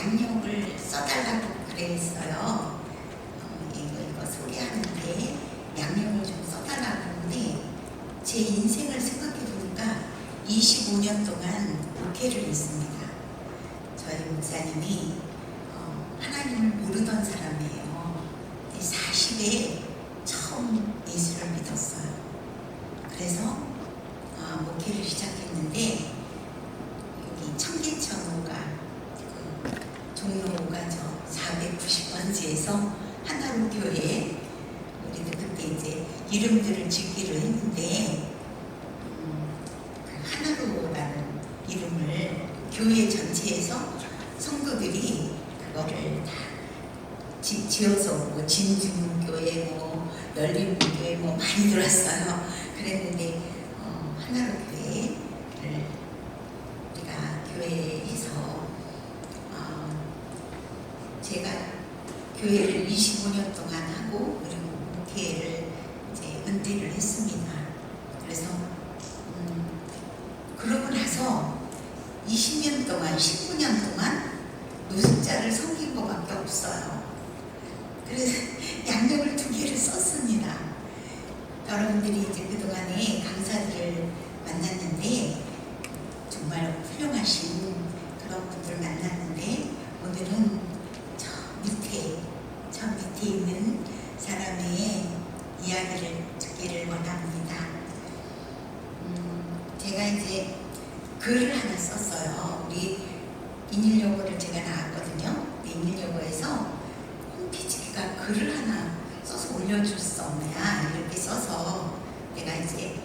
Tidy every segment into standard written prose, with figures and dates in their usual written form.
양력을 써달라고 그랬어요. 이거 소개하는데 양력을 좀 써달라고 하는데 제 인생을 생각해 보니까 25년 동안 목회를 했습니다. 저희 목사님이 하나님을 모르던 사람이에요. 40에 처음 예수를 믿었어요. 그래서 목회를 시작했는데 여기 청계천호가 종로가 저 490번지에서 하나로 교회에 우리도 그때 이제 이름들을 짓기로 했는데 하나로라는 이름을 교회 전체에서 성도들이 그거를 다 지어서 뭐 진중교회 뭐 열린교회 뭐 많이 들었어요. 그랬는데 하나로 교회를 우리가 교회에서 제가 교회를 25년 동안 하고 그리고 목회를 이제 은퇴를 했습니다. 그래서 그러고 나서 20년 동안 19년 동안 노숙자를 섬긴 것밖에 없어요. 그래서 양력을 2개를 썼습니다. 여러분들이 이제 그동안에 강사들을 만났는데 정말 훌륭하신 그런 분들 만났는데 오늘은 저 밑에 있는 사람의 이야기를 듣기를 원합니다. 제가 이제 글을 하나 썼어요. 우리 인일여고를 제가 나왔거든요. 인일여고에서 홈페이지가 글을 하나 써서 올려줄 수 없냐 이렇게 써서 내가 이제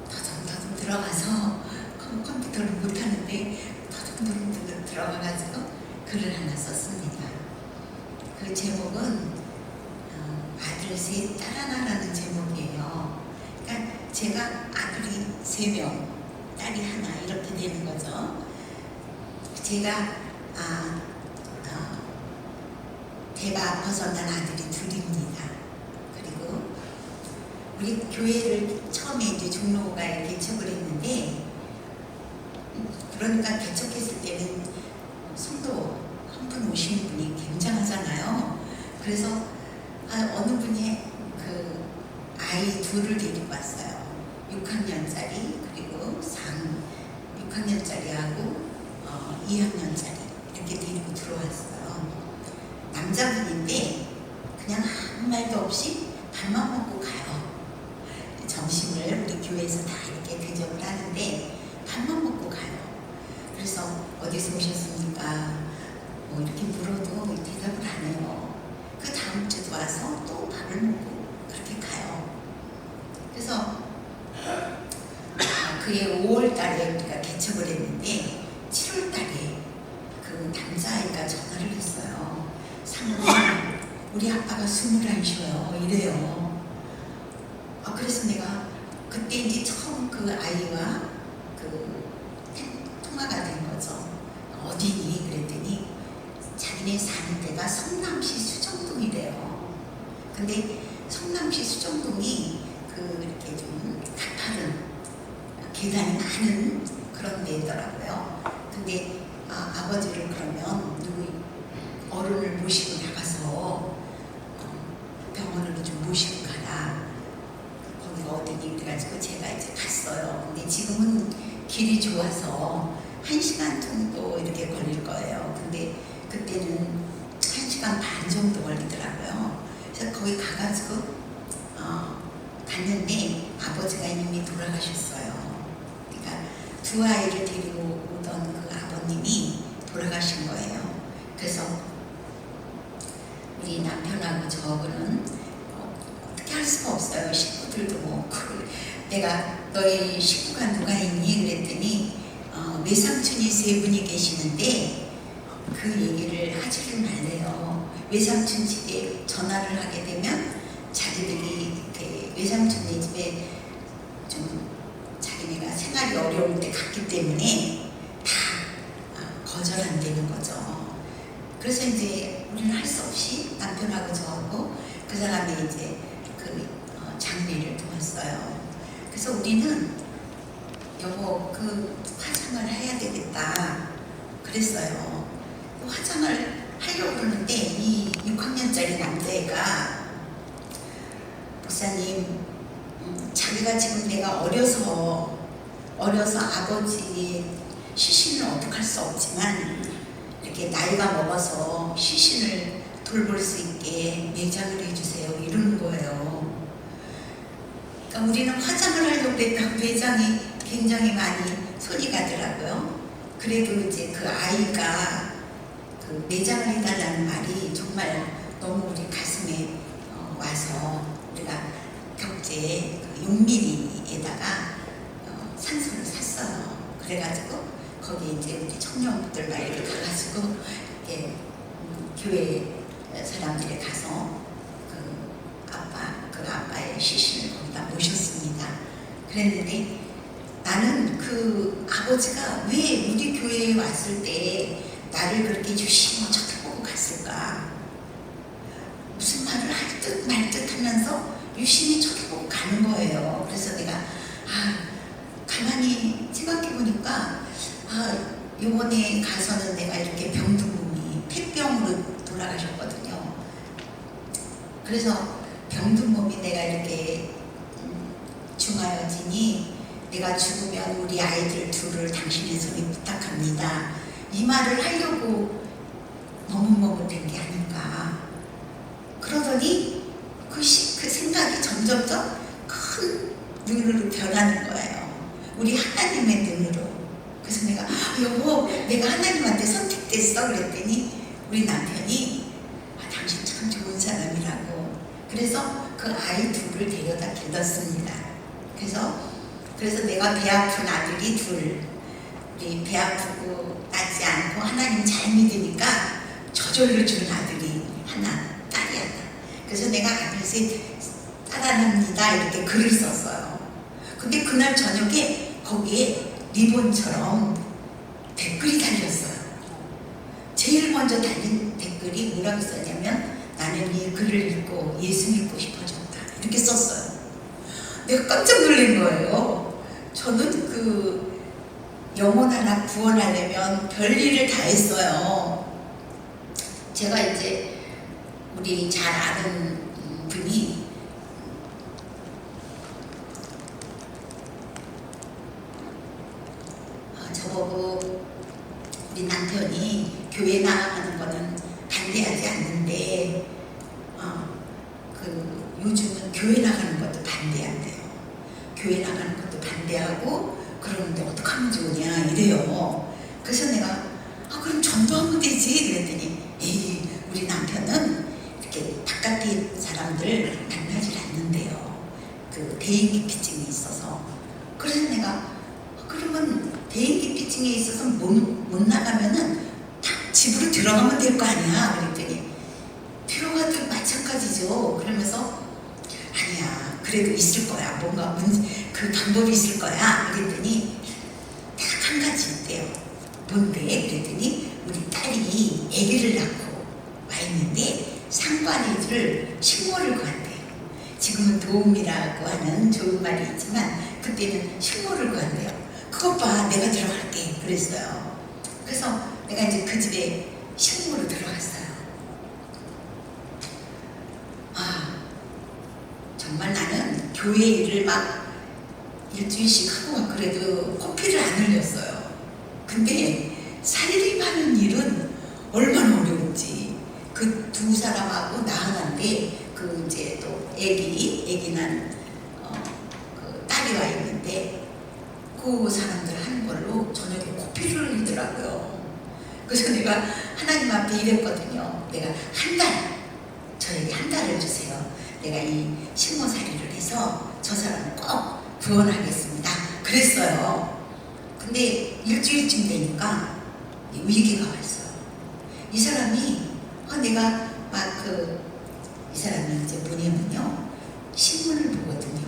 더듬더듬 들어가서 컴퓨터를 못하는데 더듬더듬 들어가가지고 글을 하나 썼습니다. 그 제목은 아들 셋 딸 하나라는 제목이에요. 그러니까 제가 아들이 3명 딸이 하나 이렇게 되는 거죠. 제가 대가 아파서 난 아들이 2입니다. 그리고 우리 교회를 처음에 이제 종로가에 개척을 했는데 그러니까 개척했을 때는 성도 한 분 오시는 분이 굉장하잖아요. 그래서 어느 분이 그 아이 2를 데리고 왔어요. 6학년짜리 그리고 6학년짜리하고 2학년짜리 이렇게 데리고 들어왔어요. 남자분인데 그냥 아무 말도 없이 밥만 먹고 가요. 점심을 우리 교회에서 다 이렇게 대접을 하는데 밥만 먹고 가요. 그래서 어디서 오셨습니까? 뭐 이렇게 물어도 대답을 안 해요. 그 다음 주도 와서 또 밥을 먹고 그렇게 가요. 그래서 그해 5월 달에 우리가 개척을 했는데 7월 달에 그 남자아이가 전화를 했어요. 사모님, 우리 아빠가 숨을 안 쉬어요. 이래요. 그래서 내가 그때 이제 처음 그 아이와 그 통화가 된 거죠. 어디니? 그랬더니 자기네 사는 데가 성남시 수정동이래요. 근데 성남시 수정동이 그 이렇게 좀 가파른 계단이 많은 그런 데더라고요. 근데 아버지를 그러면 누구 어른을 모시고 나가서 병원으로 좀 모시고 가라. 거기가 어디니 그래가지고 제가 이제 갔어요. 근데 지금은 길이 좋아서 1시간 정도 이렇게 걸릴 거예요. 근데 그때는 1시간 반 정도 걸리더라고요. 그래서 거기 가가지고 갔는데 아버지가 이미 돌아가셨어요. 그러니까 2 아이를 데리고 오던 그 아버님이 돌아가신 거예요. 그래서 우리 남편하고 저하고는 어떻게 할 수가 없어요. 식구들도 뭐 내가 너희 식구가 누가 있니? 그랬더니 외삼촌이 3분이 계시는데 그 얘기를 하지를 말래요. 외삼촌 집에 전화를 하게 되면 자기들이 이렇게 외삼촌네 집에 좀 자기네가 생활이 어려울 때 갔기 때문에 다 거절한다는 거죠. 그래서 이제 우리는 할 수 없이 남편하고 저하고 그 사람이 이제 그 장례를 도왔어요. 그래서 우리는 여보 그 화장을 해야 되겠다 그랬어요. 화장을 하려고 그러는데 이 6학년짜리 남자애가 목사님, 자기가 지금 내가 어려서 아버지 시신을 어떡할 수 없지만 이렇게 나이가 먹어서 시신을 돌볼 수 있게 매장을 해주세요 이러는 거예요. 그러니까 우리는 화장을 하려고 했다고 매장이 굉장히 많이 손이 가더라고요. 그래도 이제 그 아이가 그 매장을 해달라는 말이 정말 너무 우리 가슴에 와서 우리가 격제 6mm에다가 산소를 샀어요. 그래가지고 거기 이제 우리 청년분들 막 이렇게 가가지고 이렇게 교회 사람들이 가서 그 아빠의 시신을 거기다 모셨습니다. 그랬는데 나는 그 아버지가 왜 우리 교회에 왔을 때 나를 그렇게 유심히 쳐다보고 갔을까? 무슨 말을 할 듯 말 듯 하면서 유심히 쳐다보고 가는 거예요. 그래서 내가 가만히 생각해보니까 요번에 가서는 내가 이렇게 병든 몸이 폐병으로 돌아가셨거든요. 그래서 병든 몸이 내가 이렇게 중하여지니 내가 죽으면 우리 아이들 둘을 당신의 손에 부탁합니다. 이 말을 하려고 머뭇머뭇한 게 아닌가. 그러더니 그 생각이 점점점 큰 눈으로 변하는 거예요. 우리 하나님의 눈으로. 그래서 내가 여보, 내가 하나님한테 선택됐어 그랬더니 우리 남편이 당신 참 좋은 사람이라고. 그래서 그 아이 둘을 데려다 길렀습니다. 그래서 내가 배 아픈 아들이 둘, 우리 배 아프고 낫지 않고 하나님 잘 믿으니까 저절로 준 아들이 하나, 딸이 하나. 그래서 내가 아들셋 따라합니다 이렇게 글을 썼어요. 근데 그날 저녁에 거기에 리본처럼 댓글이 달렸어요. 제일 먼저 달린 댓글이 뭐라고 썼냐면 나는 이 글을 읽고 예수 믿고 싶어졌다 이렇게 썼어요. 내가 깜짝 놀란 거예요. 저는 그 영혼 하나 구원하려면 별일을 다 했어요. 제가 이제 우리 잘 아는 분이 저보고 우리 남편이 교회 나가는 거는 반대하지 않는데 요즘은 교회 나가는 것도 반대한대요. 교회 나가는 것도 반대하고 그러는데 어떡하면 좋으냐 이래요. 그래서 내가 그럼 전도하면 되지 그랬더니 에이 우리 남편은 이렇게 바깥에 사람들 만나질 않는데요. 그 대인기피증이 있어서. 그래서 내가 그러면 대인기피증에 있어서 못 나가면은 딱 집으로 들어가면 될 거 아니야 그랬더니 들어가도 마찬가지죠. 그러면서 아니야 그래도 있을 거야 뭔가 그 방법이 있을 거야 그랬더니 딱 한 가지 있대요. 뭔데? 그랬더니 우리 딸이 아기를 낳고 와 있는데 상관이들 식모를 구한대요. 지금은 도움이라고 하는 좋은 말이 있지만 그때는 식모를 구한대요. 그것 봐 내가 들어갈게 그랬어요. 그래서 내가 이제 그 집에 식모로 들어갔어요. 정말 나는 교회 일을 막 일주일씩 하고 막 그래도 코피를 안 흘렸어요. 근데 살림하는 일은 얼마나 어려운지. 그 두 사람하고 나 하나인데 그 이제 또 애기 난 그 딸이 와 있는데 그 사람들 하는 걸로 저녁에 코피를 흘리더라고요. 그래서 내가 하나님 앞에 이랬거든요. 내가 저에게 한 달을 주세요. 내가 이 식모살이를 해서 저 사람을 꼭 구원하겠습니다. 그랬어요. 근데 일주일쯤 되니까 위기가 왔어요. 이 사람이 내가 이 사람이 이제 뭐냐면요 신문을 보거든요.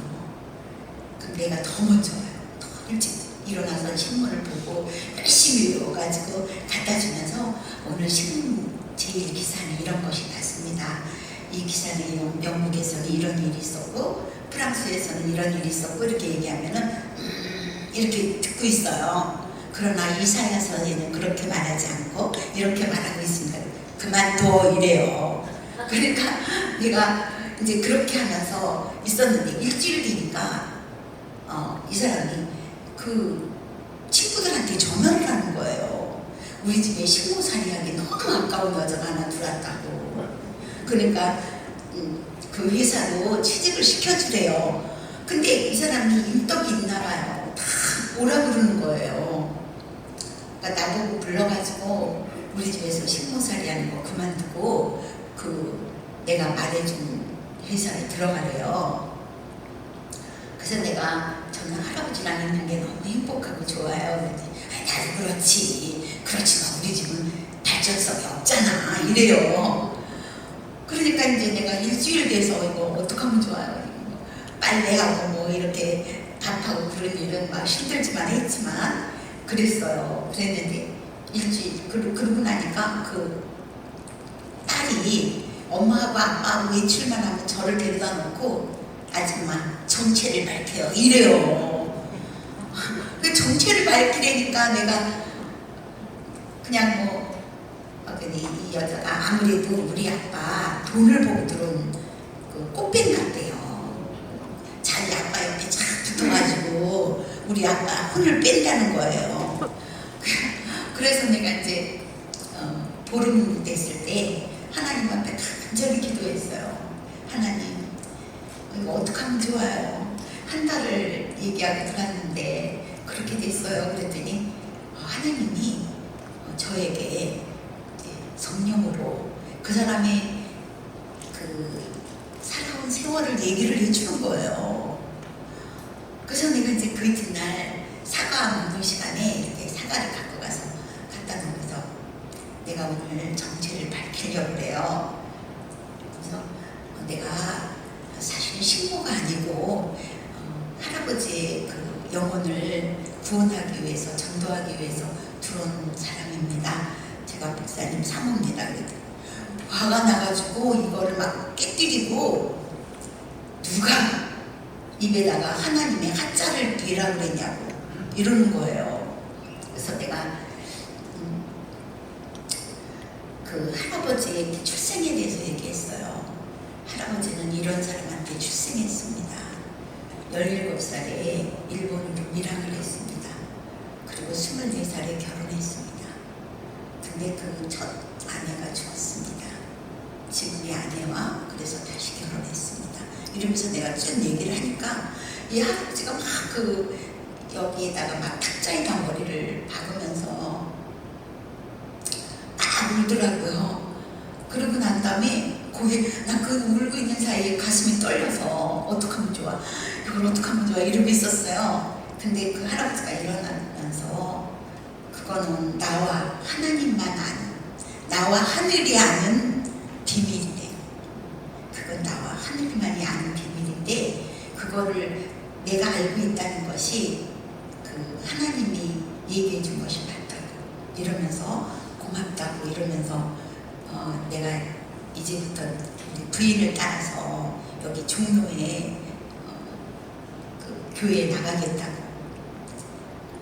그럼 내가 더 먼저 와요. 더 일찍 일어나서 신문을 보고 열심히 외워가지고 갖다 주면서 오늘 신문 제일 기사는 이런 것이 났습니다. 이 기사는 영국에서는 이런 일이 있었고 프랑스에서는 이런 일이 있었고 이렇게 얘기하면은 이렇게 듣고 있어요. 그러나 이사야서에는 그렇게 말하지 않고 이렇게 말하고 있습니다. 그만둬 이래요. 그러니까 내가 이제 그렇게 하면서 있었는데 일주일 뒤니까 이 사람이 그 친구들한테 전화를 하는 거예요. 우리 집에 식모살이하기 너무 아까운 여자가 하나 들어왔다고. 그러니까 그 회사로 취직을 시켜주래요. 근데 이 사람이 인덕이 있나 봐요. 다 오라 그러는 거예요. 그러니까 나보고 불러가지고 우리 집에서 식모살이 하는 거 그만두고 그 내가 말해준 회사에 들어가래요. 그래서 내가 저는 할아버지랑 있는 게 너무 행복하고 좋아요. 나도 그렇지. 그렇지만 우리 집은 발전성이 없잖아. 이래요. 그러니까 이제 내가 일주일 돼서 이거 어떡하면 좋아요. 빨래하고 뭐 이렇게 밥하고 그런 일은 막 힘들지만 했지만 그랬어요. 그랬는데 일주일 그러고 나니까 그 딸이 엄마하고 아빠하고 외출만 하면 저를 데려다 놓고 아줌마 정체를 밝혀요 이래요. 그 정체를 밝히려니까 내가 그냥 뭐 이 여자가 아무래도 우리 아빠 돈을 보고 들어온 그 꽃뱀 같대요. 자기 아빠 옆에 쫙 붙어가지고 우리 아빠 혼을 뺀다는 거예요. 그래서 내가 이제 보름 됐을 때 하나님 앞에 간절히 기도했어요. 하나님 이거 어떡하면 좋아요. 한 달을 얘기하고 들었는데 그렇게 됐어요. 그랬더니 하나님이 저에게 성령으로 그 사람의 그 살아온 세월을 얘기를 해주는 거예요. 그래서 내가 이제 그 이튿날 사과 먹는 시간에 이렇게 사과를 갖고 가서 갖다 놓으면서 내가 오늘 정체를 밝히려고 그래요. 그래서 내가 사실 신부가 아니고 할아버지의 그 영혼을 구원하기 위해서 전도하기 위해서 들어온 사람입니다. 제가 목사님 사모입니다. 그랬더니 화가 나가지고 이거를 막 깨뜨리고 누가 입에다가 하나님의 하자를 뉘라고 그랬냐고 이러는 거예요. 그래서 내가 그 할아버지의 출생에 대해서 얘기했어요. 할아버지는 이런 사람한테 출생했습니다. 17살에 일본으로 밀항을 했습니다. 그리고 24살에 결혼했습니다. 근데 그 첫 아내가 죽었습니다. 지금의 아내와 그래서 다시 결혼했습니다. 이러면서 내가 쭉 얘기를 하니까 이 할아버지가 막 그 여기에다가 막 탁자에다 머리를 박으면서 막 울더라고요. 그러고 난 다음에 나 그 울고 있는 사이에 가슴이 떨려서 어떡하면 좋아, 이걸 어떡하면 좋아 이러고 있었어요. 근데 그 할아버지가 일어나면서 그거는 나와 하나님만 아는, 나와 하늘이 아는 비밀이래요. 그건 나와 하늘만이 아는 비밀인데 그거를 내가 알고 있다는 것이 그 하나님이 얘기해 준 것이 맞다고 이러면서 고맙다고 이러면서 내가 이제부터 우리 부인을 따라서 여기 종로에 그 교회에 나가겠다고.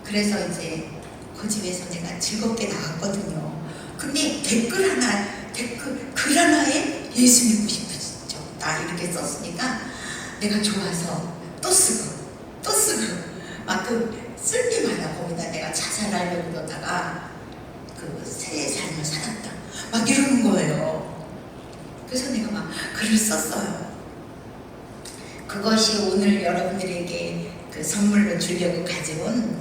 그래서 이제 그 집에서 내가 즐겁게 나갔거든요. 근데 글 하나에 예수 믿고 싶으시죠? 나 이렇게 썼으니까 내가 좋아서 또 쓰고 막 그 쓸 때마다 거기다 내가 자살하려고 그러다가 그 새 삶을 살았다 막 이러는 거예요. 그래서 내가 막 글을 썼어요. 그것이 오늘 여러분들에게 그 선물로 주려고 가져온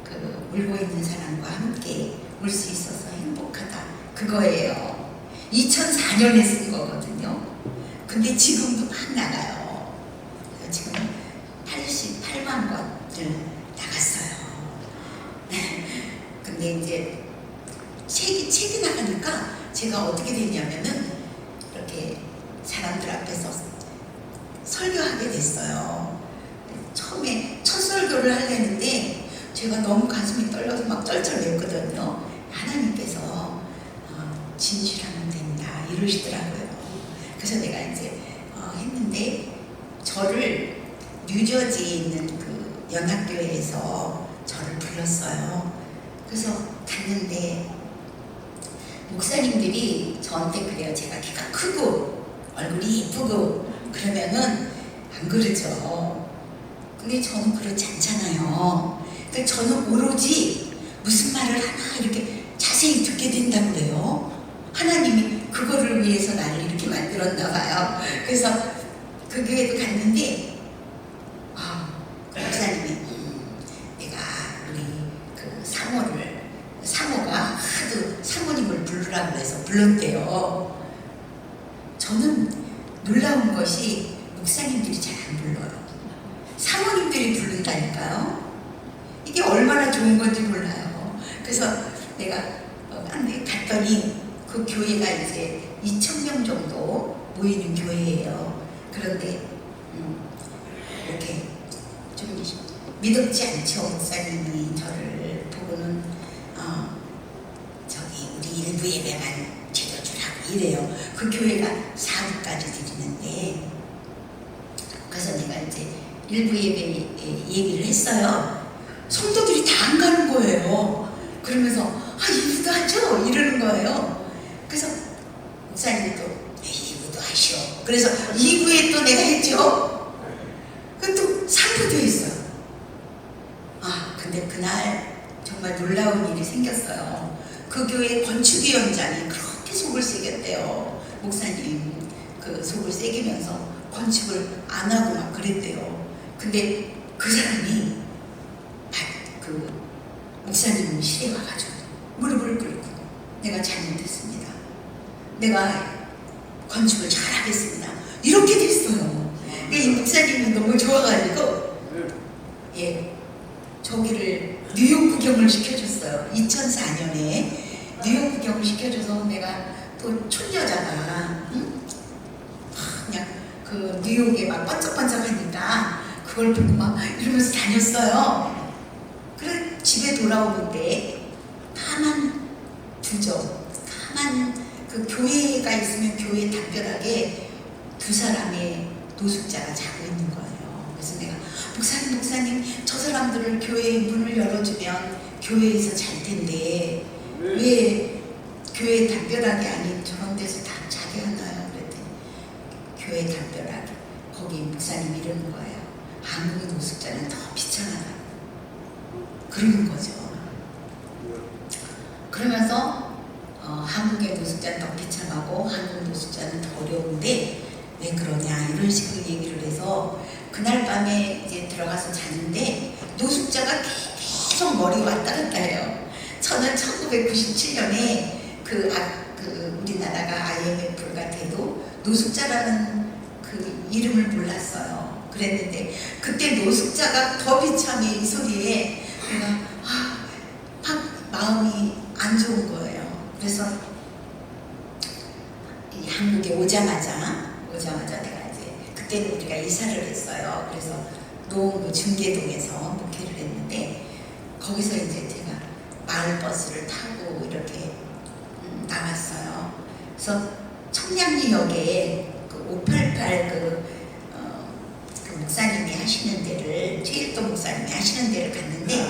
그 울고 있는 사람과 함께 울 수 있어서 행복하다 그거예요. 2004년에 쓴 거거든요. 근데 지금도 막 나가요. 지금 88만 권을 나갔어요. 근데 이제 책이 나가니까 제가 어떻게 됐냐면은 이렇게 사람들 앞에서 설교하게 됐어요. 처음에 첫 설교를 하려는데 제가 너무 가슴이 떨려서 막 쩔쩔맸거든요. 하나님께서 진실하면 된다 이러시더라고요. 그래서 내가 이제 했는데 저를 뉴저지에 있는 그 연합교회에서 저를 불렀어요. 그래서 갔는데 목사님들이 저한테 그래요. 제가 키가 크고 얼굴이 이쁘고 그러면은 안 그러죠. 근데 저는 그렇지 않잖아요. 그러니까 저는 오로지 무슨 말을 하나 이렇게 자세히 듣게 된다고 그래요. 하나님이 그거를 위해서 나를 이렇게 만들었나 봐요. 그래서 그 교회도 갔는데 그 목사님이 내가 우리 그 사모가 하도 사모님을 부르라고 해서 불렀대요. 저는 놀라운 것이 목사님들이 잘 안 불러요. 사모님들이 부른다니까요. 이게 얼마나 좋은 건지 몰라요. 그래서 내가 갔더니 그 교회가 이제 2,000명 정도 모이는 교회예요. 그런데 이렇게 좀 믿음지 않죠. 목사님이 저를 보고는 저기 우리 일부 예배만 드려주라고 이래요. 그 교회가 4부까지 드리는데, 그래서 내가 이제 일부 예배 얘기를 했어요. 성도들이 다 안 가는 거예요. 그러면서 일부도 하죠? 이러는 거예요. 그래서 목사님이 또 2부도 하시오. 그래서 2부에 또 내가 했죠. 또 3부도 했어요. 근데 그날 정말 놀라운 일이 생겼어요. 그 교회 건축위원장이 그렇게 속을 새겼대요. 목사님 그 속을 새기면서 건축을 안 하고 막 그랬대요. 근데 그 사람이 그 목사님 실에 와가지고 무릎을 꿇고 내가 잘못했습니다. 내가 건축을 잘하겠습니다. 이렇게 됐어요. 이 목사님이 너무 좋아가지고 저기를 뉴욕 구경을 시켜줬어요. 2004년에 뉴욕 구경을 시켜줘서 내가 또 촌여자가 그냥 그 뉴욕에 막 번쩍번쩍하니까 그걸 보고 막 이러면서 다녔어요. 그래 집에 돌아오는데 가만 두죠. 가만 그 교회가 있으면 교회 담벼락에 두 사람의 노숙자가 자고 있는 거예요. 그래서 내가 목사님 저 사람들을 교회의 문을 열어주면 교회에서 잘 텐데 왜 교회 담벼락이 아닌 저런 데서 다 자게 하나요? 그랬더니 교회 담벼락 거기 목사님이 이러는 거예요. 한국의 노숙자는 더 비참하다 그러는 거죠. 그러면서 한국의 노숙자는 더 비참하고 한국 노숙자는 더 어려운데 왜 그러냐 이런 식으로 얘기를 해서 그날 밤에 이제 들어가서 자는데 노숙자가 계속 머리 왔다 갔다 해요. 저는 1997년에 그 우리나라가 IMF가 돼도 노숙자라는 그 이름을 몰랐어요. 그랬는데 그때 노숙자가 더 비참해 이 소리에 내가 막 마음이 안 좋은 거예요. 그래서 이 한국에 오자마자 내가 이제 그때는 우리가 이사를 했어요. 그래서 노원구 중계동에서 목회를 했는데 거기서 이제 제가 마을버스를 타고 이렇게 나왔어요. 그래서 청량리역에 그 588 그 목사님이 하시는 데를 최일도 목사님이 하시는 데를 갔는데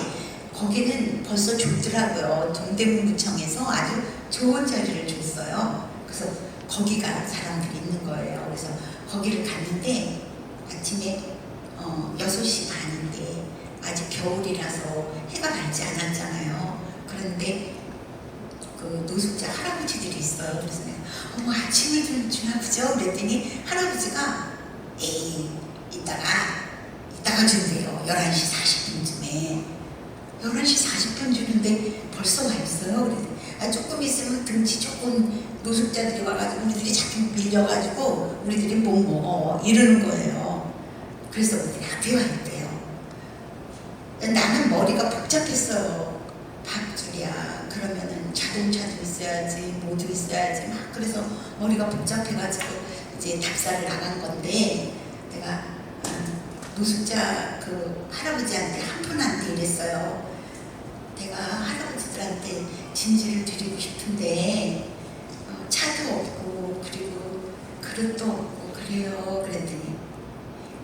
거기는 벌써 좁더라고요. 동대문구청에서 아주 좋은 자리를 줬어요. 그래서 거기가 사람들이 있는 거예요. 그래서 거기를 갔는데 아침에 6시 반인데 아직 겨울이라서 해가 밝지 않았잖아요. 그런데 그 노숙자 할아버지들이 있어요. 그래서 내가 어머 아침을 좀 주나 보죠? 그랬더니 할아버지가 이따가 준대요. 11시 40분쯤에 11시 40분 주는데 벌써 와 있어요. 그랬더니 조금 있으면 등치 조금 노숙자들이 와가지고 우리들이 자꾸 밀려가지고 우리들이 못 먹어 이러는 거예요. 그래서 우리들이 앞에 와 있대요. 나는 머리가 복잡했어요. 밥줄이야. 그러면은 자동차도 있어야지, 뭐도 있어야지 막 그래서 머리가 복잡해가지고 이제 답사를 나간 건데 내가 노숙자 그 할아버지한테 한 분한테 이랬어요. 내가 할아버지들한테 진지를 드리고 싶은데 차도 없고 그리고 그릇도 없고 그래요. 그랬더니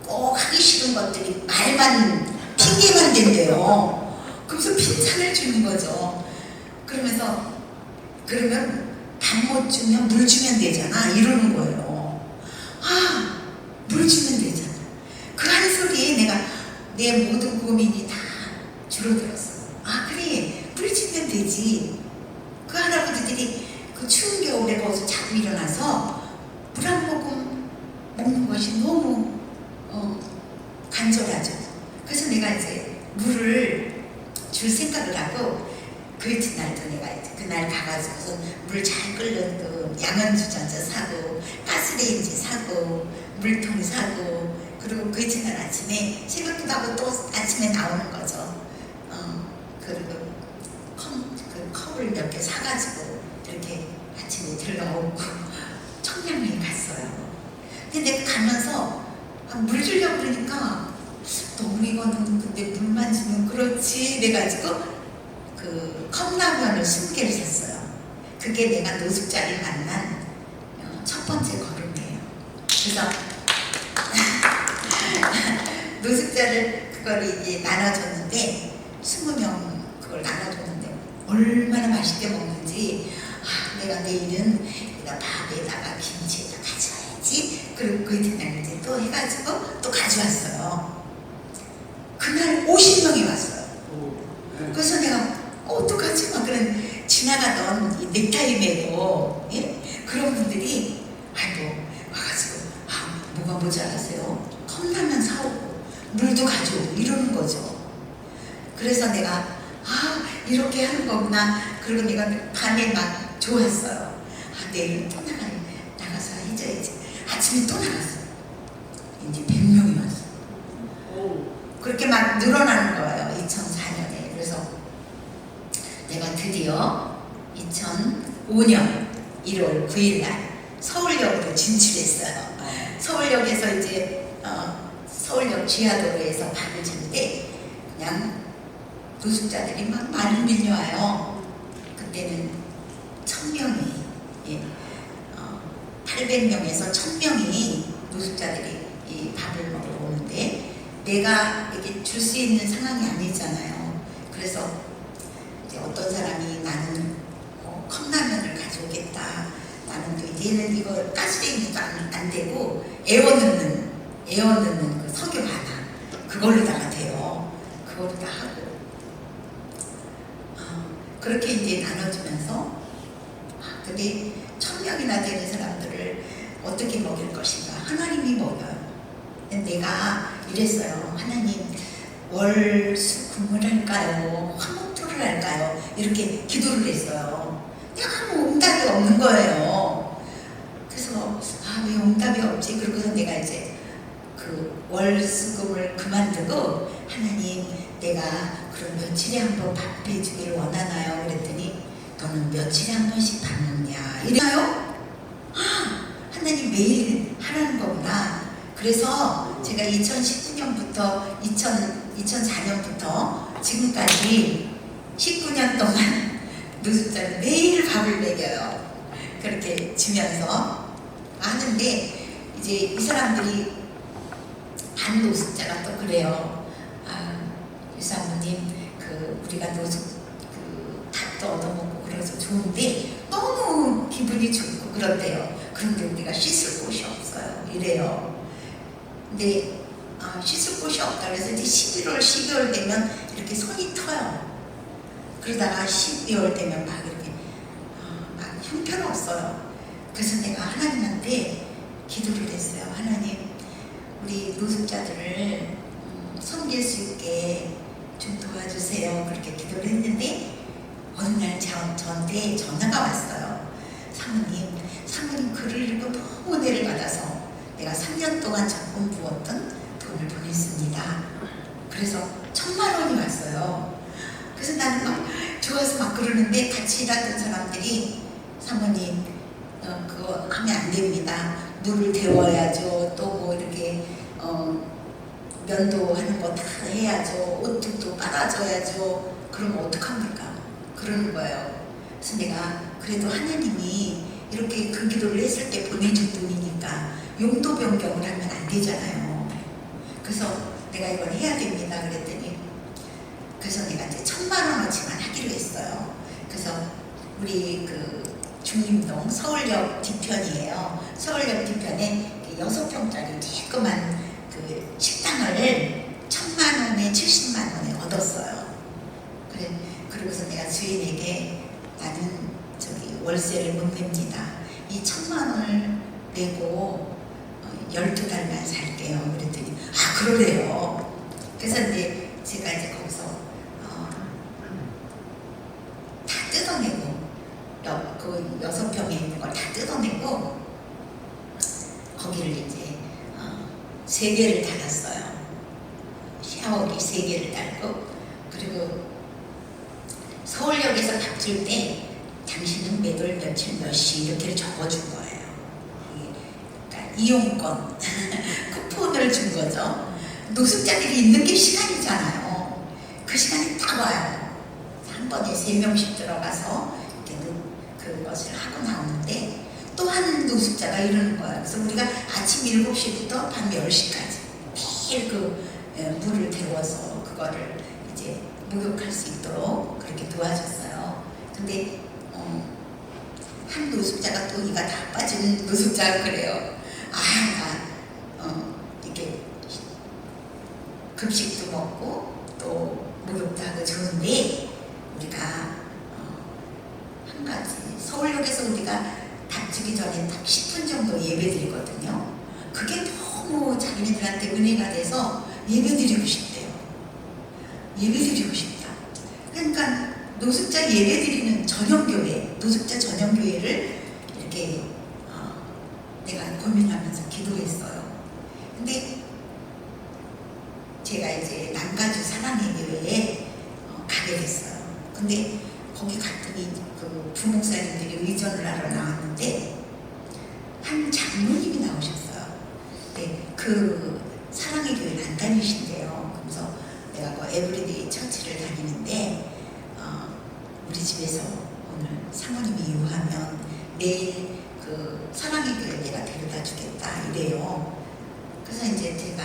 꼭 하기 싫은 것들이 말만 핑계만 된대요. 그래서 빈 찬을 주는 거죠. 그러면서 그러면 밥 못 주면 물 주면 되잖아 이러는 거예요. 아, 물 주면 되잖아. 그 한 소리에 내가 내 모든 고민이 다 줄어들었어. 아, 그래, 물 주면 되지. 그 할아버지들이 그 추운 겨울에 거기서 자고 일어나서 물 한 모금 먹는 것이 너무 간절하죠. 그래서 내가 이제 물을 줄 생각을 하고 그 이튿날도 내가 이제 그날 가가지고서 물 잘 끓는 그 양은주전자 사고 가스레인지 사고 물통 사고 그리고 그 이튿날 아침에 새벽기도 하고 또 아침에 나오는 거죠. 그리고 그 컵을 몇 개 사가지고 이렇게 아침에 들러오고 청량리에 갔어요. 근데 내가 가면서 물 주려고 그러니까 너무 이거는 근데 물만 주면 그렇지 이래가지고 그 컵라면을 20개를 샀어요. 그게 내가 노숙자를 만난 첫 번째 걸음이에요. 그래서 노숙자를 그걸 이제 나눠줬는데 20명 그걸 나눠줬는데 얼마나 맛있게 먹는지 내가 내일은 내가 밥에다가 김치에다 가져와야지. 그리고 그 이튿날 이제 또 해가지고 또 가져왔어요. 그날 50명이 왔어요. 그래서 내가 어떡하지? 막 그런 지나가던 이 넥타이 매고 그런 분들이 아이고 와가지고 뭐가 모자라세요? 컵라면 사오고 물도 가져오고 이러는 거죠. 그래서 내가 이렇게 하는 거구나. 그리고 내가 밤에 막 좋았어요. 내일은 또 나가서 해줘야지. 아침에 또 나갔어요. 이제 100명이 왔어요. 그렇게 막 늘어나는 거예요. 2004년에. 그래서 내가 드디어 2005년 1월 9일 날 서울역으로 진출했어요. 서울역에서 이제 서울역 지하도로에서 밥을 주는데 그냥 노숙자들이 막 많이 밀려와요. 그때는 1000명이 800명에서 1000명이 노숙자들이 이 밥을 먹으러 오는데 내가 이렇게 줄 수 있는 상황이 아니잖아요. 그래서 이제 어떤 사람이 나는 컵라면을 가져오겠다. 나는 또 이제는 이거 가스레인지도 안 되고 에어 넣는 그 석유 하나 그걸로다가 돼요. 그걸로 다 하고 그렇게 이제 나눠주면서 근데 1000명이나 되는 사람들을 어떻게 먹일 것인가 하나님이 먹여요. 내가 이랬어요. 하나님 월수금을 할까요? 화목토를 할까요? 이렇게 기도를 했어요. 내가 아무 응답이 없는 거예요. 그래서 왜 응답이 없지? 그러고서 내가 이제 그 월수금을 그만두고 하나님 내가 그럼 며칠에 한 번 밥 해주기를 원하나요? 그랬더니 너는 며칠에 한 번씩 밥 먹냐? 이래요? 하나님 매일 하라는 거구나. 그래서 제가 2019년부터 2004년부터 지금까지 19년 동안 노숙자를 매일 밥을 먹여요. 그렇게 주면서 하는데 이제 이 사람들이 반 노숙자가 또 그래요. 유사모님 우리가 노숙 닭도 얻어먹고 그래서 좋은데 너무 기분이 좋고 그런데요. 그런데 우리가 씻을 곳이 없어요. 이래요. 근데 씻을 곳이 없다 그래서 이제 11월, 12월 되면 이렇게 손이 터요. 그러다가 12월 되면 막 이렇게 막 형편없어요. 그래서 내가 하나님한테 기도를 했어요. 하나님, 우리 노숙자들을 섬길 수 있게 좀 도와주세요. 그렇게 기도를 했는데 어느 날 저한테 전화가 왔어요. 사모님 글을 읽고 너무 은혜를 받아서 내가 3년 동안 적금 부었던 돈을 보냈습니다. 그래서 1000만 원이 왔어요. 그래서 나는 막 좋아서 막 그러는데 같이 일하던 사람들이 사모님 그거 하면 안 됩니다. 물을 데워야죠. 또 뭐 이렇게 면도하는 거 다 해야죠. 옷도 빨아줘야죠. 그럼 어떡합니까? 그러는 거예요. 그래서 내가 그래도 하나님이 이렇게 그 기도를 했을 때 보내준 돈이니까 용도 변경을 하면 안 되잖아요. 그래서 내가 이걸 해야 됩니다. 그랬더니 그래서 내가 이제 1,000만 원어치만 하기로 했어요. 그래서 우리 그 중림동 서울역 뒤편이에요. 서울역 뒤편에 6평짜리 조그만 그 식당을 1,000만 원에 70만 원에 얻었어요. 그러고서 내가 주인에게 나는 저기 월세를 못 냅니다. 이 1,000만 원을 내고 12달만 살게요. 그랬더니 아 그러래요. 그래서 이제 제가 이제 거기서 다 뜯어내고 그 6평에 있는 걸 다 뜯어내고 거기를 이제 3개를 달았어요. 샤워기 3개를 달고 그리고 서울역에서 밥 줄 때 당신은 매달 며칠 몇 시 이렇게 적어준 거예요. 그러니까 이용권 쿠폰을 준 거죠. 노숙자들이 있는 게 시간이잖아요. 그 시간에 딱 와요. 한 번에 3명씩 들어가서 이렇게 그것을 하고 나오는데 또 한 노숙자가 이러는 거예요. 그래서 우리가 아침 7시부터 밤 10시까지 매일 그 물을 데워서 그거를 이제 목욕할 수 있도록 그렇게 도와줬어요. 근데 한 노숙자가 또 이가 다 빠진 노숙자가 그래요. 이렇게 급식도 먹고 또 목욕도 하고 좋은데 우리가 한 가지 서울역에서 우리가 밥 주기 전에 딱 10분 정도 예배드리거든요. 그게 너무 자기네들한테 은혜가 돼서 예배드리고 싶대요. 예배드리고 싶다. 그러니까 노숙자 예배드리는 전용교회, 노숙자 전용교회를 이렇게 내가 고민하면서 기도했어요. 근데 제가 이제 남가주 사랑의 교회에 가게 됐어요. 근데 거기 갔더니 그 부목사님들이 의전을 하러 나왔는데 한 장로님이 나오셨어요. 근데 그 사랑의 교회를 안 다니신대요. 그래서 내가 그 에브리데이 처치를 다니는데 우리 집에서 오늘 사모님이 유하면 내일 그 사랑의 교회 내가 데려다 주겠다 이래요. 그래서 이제 제가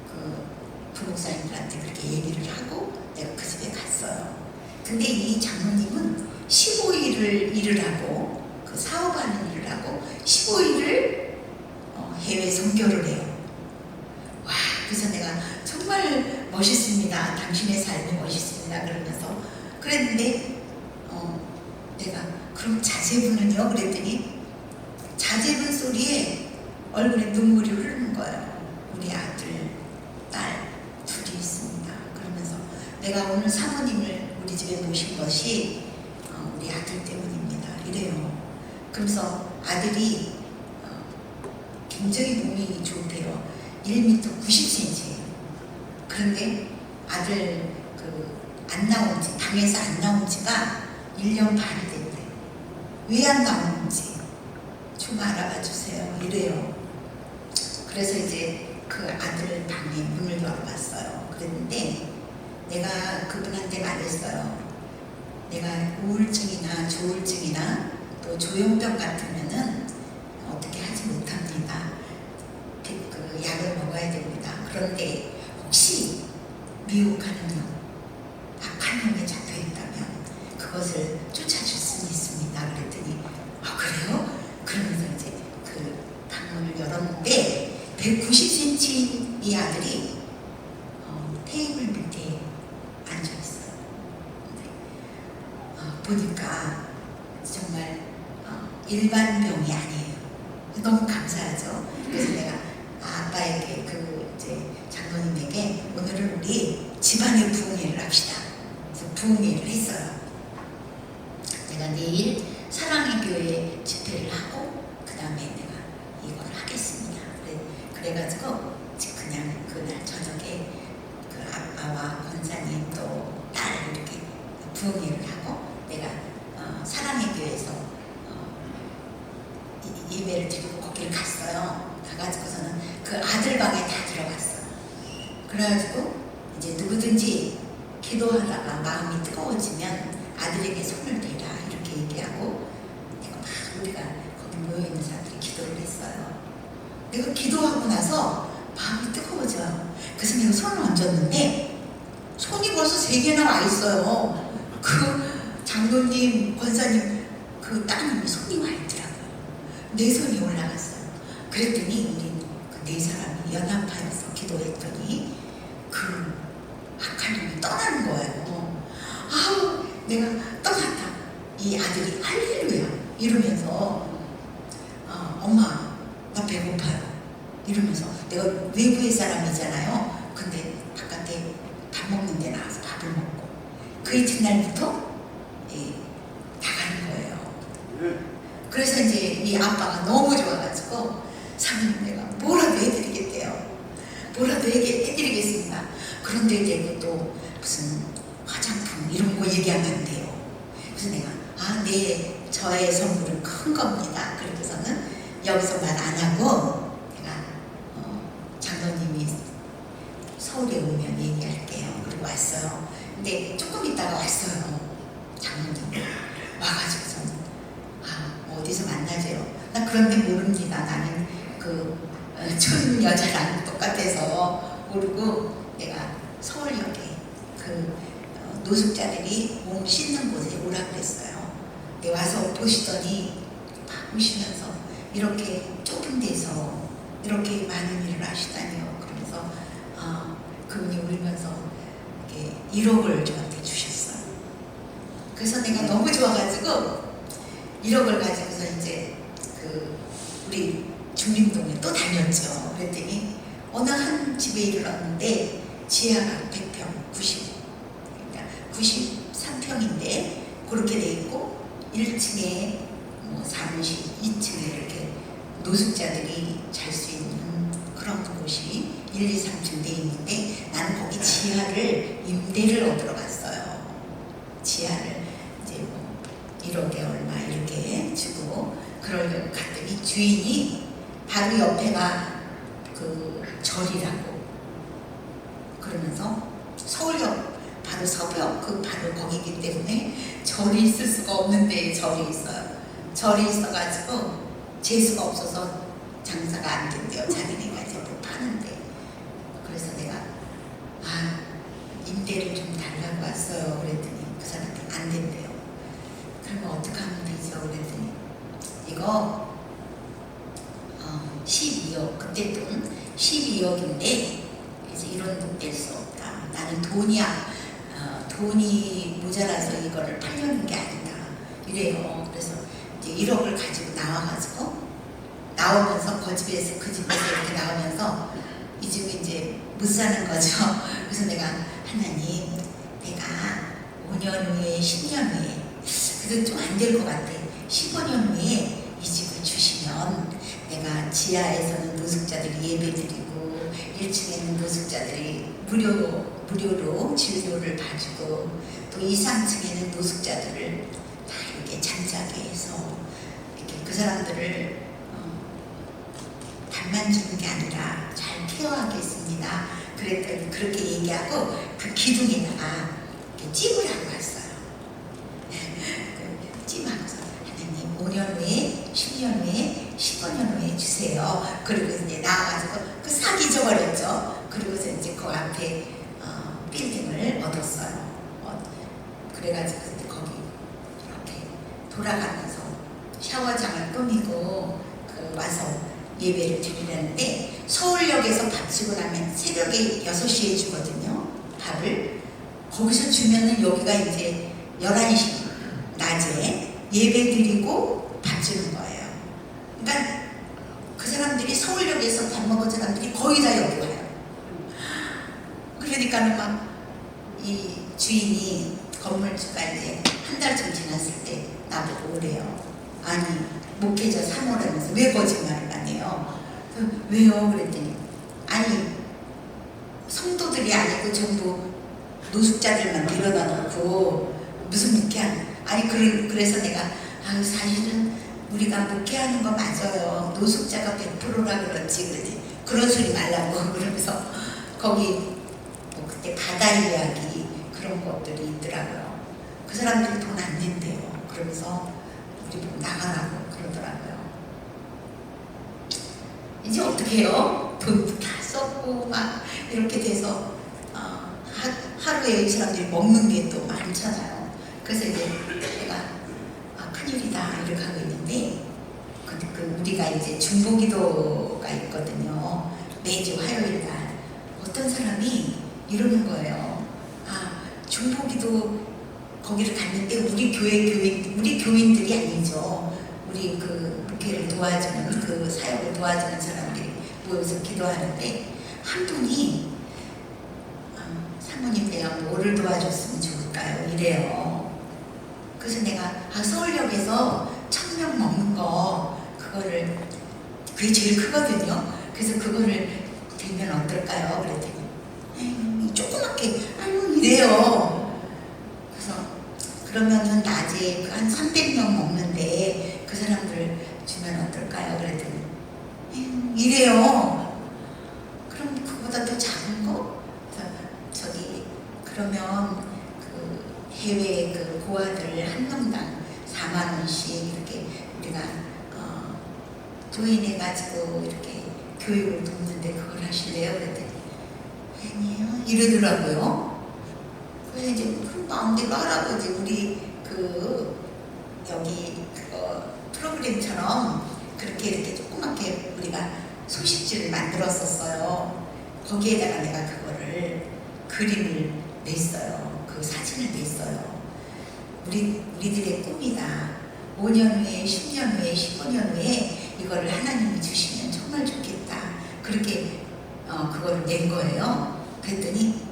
그 부목사님들한테 그렇게 얘기를 하고 내가 그 집에 갔어요. 근데 이 장로님은 15일을 일을 하고 그 사업하는 일을 하고 15일을 해외 선교를 해요. 와, 그래서 내가 정말 멋있습니다. 당신의 삶이 멋있습니다. 그러면서 그랬는데 내가 그럼 자제분은요? 그랬더니 자제분 소리에 얼굴에 눈물이 흐르는 거예요. 우리 아들, 딸 둘이 있습니다. 그러면서 내가 오늘 사모님을 우리 집에 모신 것이 우리 아들 때문입니다. 이래요. 그러면서 아들이 굉장히 몸이 좋대요. 1m 90cm예요. 그런데 아들 안 나온 지, 방에서 안 나온 지가 1년 반이 됐대요. 왜 안 나오는지 좀 알아봐 주세요. 이래요. 그래서 이제 그 아들 방에 문을 열어봤어요. 그랬는데 내가 그분한테 말했어요. 내가 우울증이나 조울증이나 또 조현병 같으면은 어떻게 하지 못합니다. 그 약을 먹어야 됩니다. 그런데 혹시 미혹하는 놈, 악한 놈에 잡혀 있다면 그것을 쫓아줄 수 있습니다. 그랬더니 그래요? 그러면서 이제 그 방문을 열었는데 190cm 이 아들이 테이블 밑에 앉아 있어요. 보니까 정말 일반 병이 아니에요. 너무 감사하죠. 그래서 내가 아빠에게 그 이제 장로님에게 오늘은 우리 집안의 부흥회를 합시다. 그래서 부흥회를 했어요. 내가 내일 사랑의 교회 집회를 하고 그 다음에 내가 이걸 하겠습니다. 그래가지고 그냥 그날 저녁에 그 아빠와 권사님 또 딸 이렇게 부흥회를 하고 내가 사랑의 교회에서 예배를 드리고 거기를 갔어요. 가가지고서는 그 아들 방에 다 들어갔어요. 그래가지고 이제 누구든지 기도하다가 마음이 뜨거워지면 아들에게 손을 대라 이렇게 얘기하고 내가 막 우리가 거기 모여있는 사람들이 기도를 했어요. 내가 기도하고 나서 마음이 뜨거워져요. 그래서 내가 손을 얹었는데 손이 벌써 세 개나 와 있어요. 그 장로님, 권사님, 그 따님이 손이 와 있더라고요. 내 손이 올라갔어요. 그랬더니 우리 그 네 사람이 연합하여서 기도했더니 그 악한 놈이 떠나는 거예요. 아우, 내가 떠났다. 이 아들이 할렐루야 이러면서 엄마 나 배고파요 이러면서, 내가 외부의 사람이잖아요. 근데 바깥에 밥 먹는 데 나와서 밥을 먹고 그 이튿날부터 나가는 거예요. 그래서 이제 이 아빠가 너무 좋아가지고 사모님 내가 뭐라도 해드리겠대요. 뭐라도 해드리겠습니다. 그런데 이제 또 무슨 화장품 이런 거 얘기하면 안 돼요. 그래서 내가 네, 저의 선물은 큰 겁니다. 그러고서는 여기서 말 안 하고 내가 장로님이 서울에 오면 얘기할게요. 그리고 왔어요. 근데 조금 있다가 왔어요. 장로님 와가지고서는 뭐 어디서 만나세요? 나 그런데 모릅니다. 나는 그 촌 여자랑 똑같아서 모르고, 내가 서울역에 그 노숙자들이 몸 씻는 곳에 오라 그랬어요. 근데 와서 보시더니 막 우시면서 이렇게 좁은 데서 이렇게 많은 일을 하시다니요. 그러면서 그분이 울면서 이렇게 1억을 저한테 주셨어요. 그래서 내가 너무 좋아가지고 1억을 가지고서 이제 그 우리 중림동에 또 다녔죠. 그랬더니 어느 한 집에 이르렀는데 지하가 100평, 93평인데 그렇게 돼 있고 1층에 뭐 사무실, 2층에 이렇게 노숙자들이 잘 수 있는 그런 곳이 1, 2, 3층 돼 있는데, 나는 거기 지하를 임대를 얻으러 갔어요. 지하를 이제 뭐 1억에 얼마 이렇게 주고 그러려고 갔더니 주인이 바로 옆에가 그 절이라고 그러면서, 서울역 바로 서벽 그 바로 거기기 때문에 절이 있을 수가 없는데 절이 있어요. 절이 있어가지고 재수가 없어서 장사가 안 된대요. 자기네가 이제 뭐 파는데. 그래서 내가 임대를 좀 달라고 왔어요. 그랬더니 그 사람이 안 된대요. 그러면 어떻게 하면 되죠? 그랬더니 이거 12억, 그때 돈 12억인데 이제 이런 돈 낼 수 없다. 나는 돈이 모자라서 이거를 팔려는 게 아니다. 이래요. 그래서 이제 1억을 가지고 나오면서 그 집에서 이렇게 나오면서 이 집에 이제 못 사는 거죠. 그래서 내가 하나님, 내가 5년 후에 10년 후에 그래도 좀 안 될 것 같아. 15년 후에 이 집을 주시면 내가 지하에서는 노숙자들이 예배드리고 1층에는 노숙자들이 무료로 진료를 봐주고, 또 2, 3층에는 노숙자들을 다 이렇게 잠자게 해서 이렇게 그 사람들을 밥만 주는 게 아니라 잘 케어하겠습니다. 그랬더니 그렇게 얘기하고 그 기둥에다가 이렇게 찜을 하고 왔어요. 찜하고서 하나님 5년 후에 10년 후에 15년 후에 주세요. 그리고 이제 나와가지고 그 싹 잊어버렸죠. 그리고서 이제 그 앞에 빌딩을 얻었어요. 그래가지고 이제 거기 이렇게 돌아가면서 샤워장을 꾸미고 와서 예배를 드리려는데, 서울역에서 밥 주고 나면 새벽에 6시에 주거든요. 밥을. 거기서 주면은 여기가 이제 11시 낮에 예배 드리고 밥 주는 거예요. 그러니까 그 사람들이 서울역에서 밥 먹은 사람들이 거의 다 여기 와요. 그러니까는 막 이 주인이, 건물주가 이제 한 달쯤 지났을 때 나보고 오래요. 아니 목회자 3호라면서 왜 거짓말을 안 해요? 왜요? 그랬더니 아니 성도들이 아니고 전부 노숙자들만 데려다 놓고 무슨 목회하는, 아니 그래서 내가 사실은 우리가 목회하는 거 맞아요. 노숙자가 100%라 그렇지. 그러지. 그런 소리 말라고. 그러면서 거기 뭐 그때 바다 이야기 그런 것들이 있더라고요. 그 사람들이 돈 안 낸대요. 그러면서 우리 보고 나가라고 그러더라고요. 이제 어떻게 해요? 돈도 다 썼고 막 이렇게 돼서 하루에 이 사람들이 먹는 게 또 많잖아요. 그래서 이제 내가 큰일이다 이렇게 하고 있는데 우리가 이제 중보기도가 있거든요. 매주 화요일 날 어떤 사람이 이러는 거예요. 중보기도 거기를 갔는데 우리 교인들이 아니죠. 우리 그 목회를 도와주는 그 사역을 도와주는 사람들이 모여서 기도하는데 한 분이 사모님 내가 뭐를 도와줬으면 좋을까요? 이래요. 그래서 내가 서울역에서 1000명 먹는 거 그게 제일 크거든요. 그래서 그거를 들면 어떨까요? 그랬더니 조그맣게 이래요. 그래서 그러면은 낮에 한 300명 먹는데 그 사람들 주면 어떨까요? 그랬더니 이래요. 그럼 그거보다 더 작은 거? 그러면 그 해외 그 고아들 한 명당 4만 원씩 이렇게 우리가 조인해가지고 이렇게 교육을 돕는데 그걸 하실래요? 그랬더니 아니에요 이러더라고요. 그래서 이제 큰 마음대로 하라고 우리 여기 프로그램처럼 그렇게 이렇게 조그맣게 우리가 소식지를 만들었었어요. 거기에다가 내가 그거를 그림을 냈어요. 그 사진을 냈어요. 우리들의 꿈이다. 5년 후에, 10년 후에, 15년 후에 이거를 하나님이 주시면 정말 좋겠다. 그렇게 그거를 낸 거예요. 그랬더니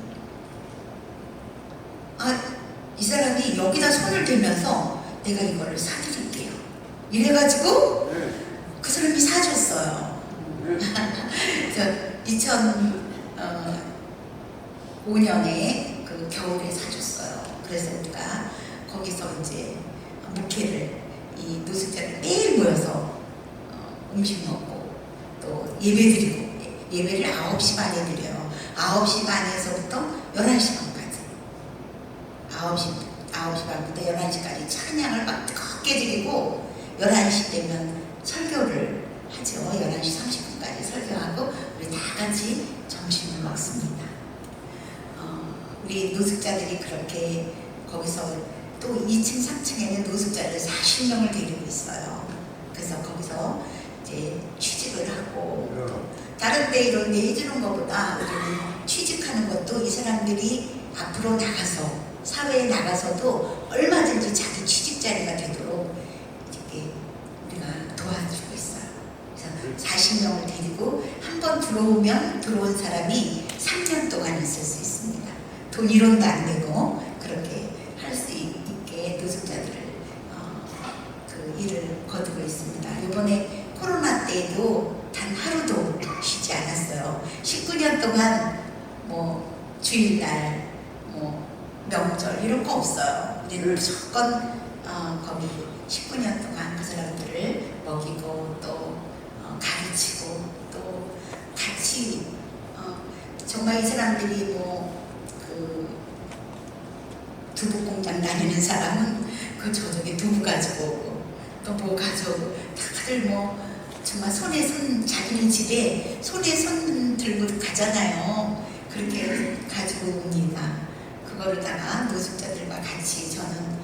이 사람이 여기다 손을 대면서 내가 이거를 사드릴게요. 이래가지고 그 사람이 사줬어요. 2005년에 그 겨울에 사줬어요. 그래서 우리가 거기서 이제 목회를 이 노숙자들 매일 모여서 음식 먹고 또 예배 드리고 예배를 9시 반에 드려요. 9시 반에서부터 11시 반까지 9시 반부터 11시까지 찬양을 막 뜨겁게 드리고 11시 되면 설교를 하죠. 11시 30분까지 설교하고 우리 다 같이 점심을 먹습니다. 우리 노숙자들이 그렇게 거기서 또 2층, 3층에는 노숙자를 40명을 데리고 있어요. 그래서 거기서 이제 취직을 하고 다른 데 이런 데 해주는 것보다 우리는 취직하는 것도 이 사람들이 앞으로 나가서 사회에 나가서도 얼마든지 자기 취직 자리가 되도록 이렇게 우리가 도와주고 있어요. 그래서 40명을 데리고 한 번 들어온 사람이 3년 동안 있을 수 있습니다. 돈 1원도 안 내고 그렇게 할 수 있게 노숙자들을 그 일을 거두고 있습니다. 이번에 코로나 때에도 단 하루도 쉬지 않았어요. 19년 동안 뭐 주일날 뭐 명절 이런 거 없어요. 우리는 무조건 거기 19년 동안 그 사람들을 먹이고 또 가르치고 또 같이 정말 이 사람들이 뭐 그 두부 공장 다니는 사람은 그 저녁에 두부 가지고 오고 또 뭐 가져오고 다들 뭐 정말 자기네 집에 손에 손 들고 가잖아요. 그렇게 가지고 옵니다. 그거로다가 노숙자들과 같이 저는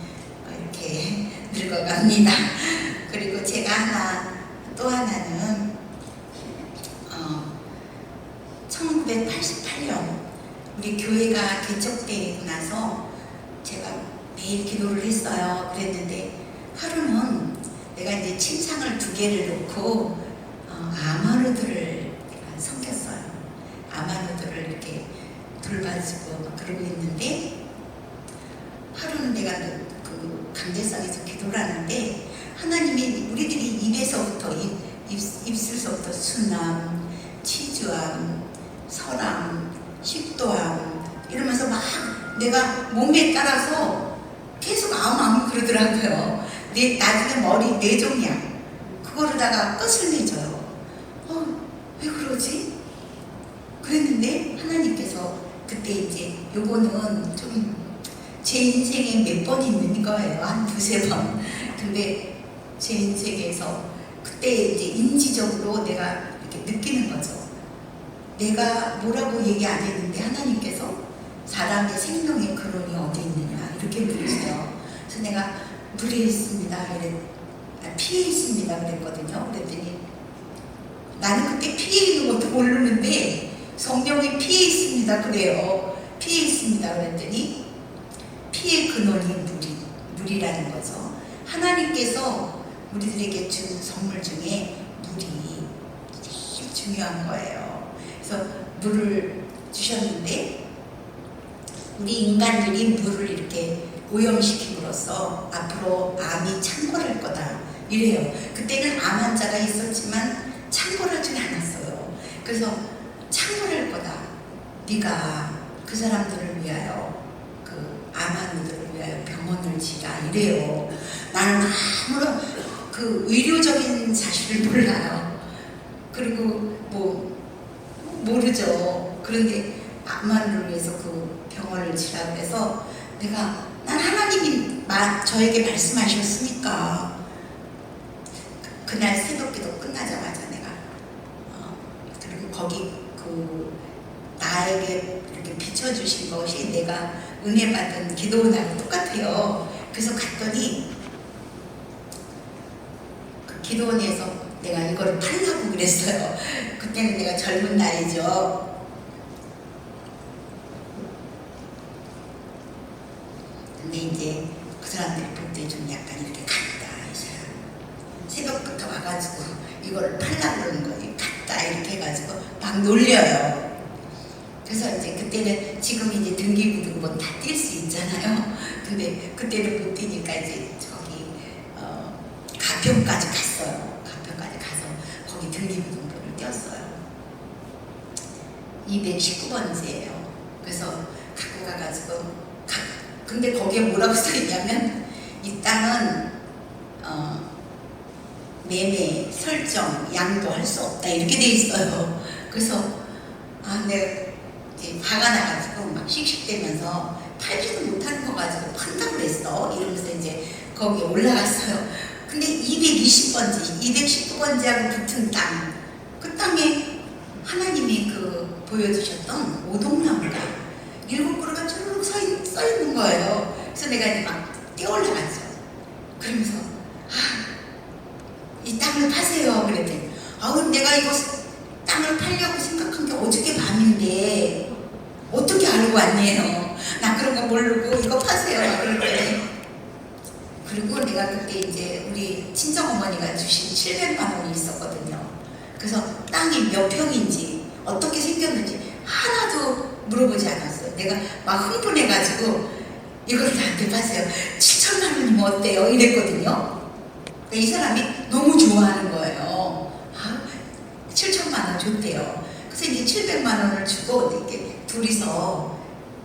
이렇게 늙어갑니다. 그리고 제가 또 하나는 1988년 우리 교회가 개척되고 나서 제가 매일 기도를 했어요. 그랬는데 하루는 내가 이제 침상을 2개를 놓고 아마르들을 섬겼어요. 아마르들을 이렇게 돌봐주고 막 그러고 있는데 하루는 내가 그 강제성에서 기도를 하는데 하나님이 우리들이 입에서부터 입술서부터 순암, 치주암, 설암, 식도암 이러면서 막 내가 몸에 따라서 계속 암 그러더라고요. 나중에 머리 뇌종양 그거로다가 끝을 맺어요. 왜 그러지? 그랬는데 하나님께서 그때 이제 요거는 좀 제 인생에 몇 번 있는 거예요. 한 2-3번. 근데 제 인생에서 그때 이제 인지적으로 내가 이렇게 느끼는 거죠. 내가 뭐라고 얘기 안 했는데 하나님께서 사람의 생명의 근원이 어디 있느냐 이렇게 물으세요. 그래서 내가 물에 있습니다. 피에 있습니다. 그랬거든요. 그랬더니 나는 그때 피에 있는 것도 모르는데 성경이 피에 있습니다. 그래요. 피에 있습니다. 그랬더니 피의 근원이 물이라는 거죠. 하나님께서 우리들에게 준 선물 중에 물이 제일 중요한 거예요. 그래서 물을 주셨는데 우리 인간들이 물을 이렇게 오염시킴으로써 앞으로 암이 창궐할 거다 이래요. 그때는 암 환자가 있었지만 창궐하진 않았어요. 그래서 창궐할 거다. 네가 그 사람들을 위하여 그 암한 이들을 위하여 병원을 지라 이래요. 나는 아무런 그 의료적인 사실을 몰라요. 그리고 뭐 모르죠. 그런데 암만을 위해서 그 병원을 지라고 해서 난 하나님이 저에게 말씀하셨으니까 그날 새벽기도 끝나자마자 내가 그리고 거기 그 나에게 이렇게 비춰주신 것이 내가 은혜 받은 기도원하고 똑같아요. 그래서 갔더니 그 기도원에서 내가 이거를 팔라고 그랬어요. 그때는 내가 젊은 나이죠. 근데 이제 그 사람들이 볼 때 좀 약간 이렇게 갔다 이 사람 새벽부터 와가지고 이거를 팔라고 그러는 거예요. 갔다 이렇게 해가지고 막 놀려요. 그래서 이제 그때는 지금 이제 등기부등 뭐 다 뛸 수 있잖아요. 근데 그때는 못 뛰니까 이제 저기 가평까지 갔어요. 가평까지 가서 거기 등기부등본을 띄었어요. 219번지예요. 그래서 갖고 가가지고 근데 거기에 뭐라고 써있냐면 이 땅은 매매, 설정, 양도할 수 없다 이렇게 돼 있어요. 그래서 내가 이제 화가 나가지고 막 씩씩대면서 팔지도 못하는 거 가지고 판다고 그랬어 이러면서 이제 거기에 올라갔어요. 근데 220번지, 219번지하고 붙은 땅, 그 땅에 하나님이 그 보여주셨던 오동나무가 7그루가 쭉 서 있는 거예요. 그래서 내가 이제 막 뛰어 올라갔죠. 그러면서 이 땅을 파세요. 그랬더니 내가 이거 땅을 팔려고 생각한 게 어저께 밤인데 어떻게 알고 왔네요. 나 그런 거 모르고 이거 파세요. 그랬더니 그리고 내가 그때 이제 우리 친정어머니가 주신 700만 원이 있었거든요. 그래서 땅이 몇 평인지 어떻게 생겼는지 하나도 물어보지 않았어요. 내가 막 흥분해가지고 이걸 나한테 파세요. 7천만 원이면 어때요? 이랬거든요. 이 사람이 너무 좋아하는 거예요. 7천만 원 좋대요. 그래서 이제 700만 원을 주고 이렇게 둘이서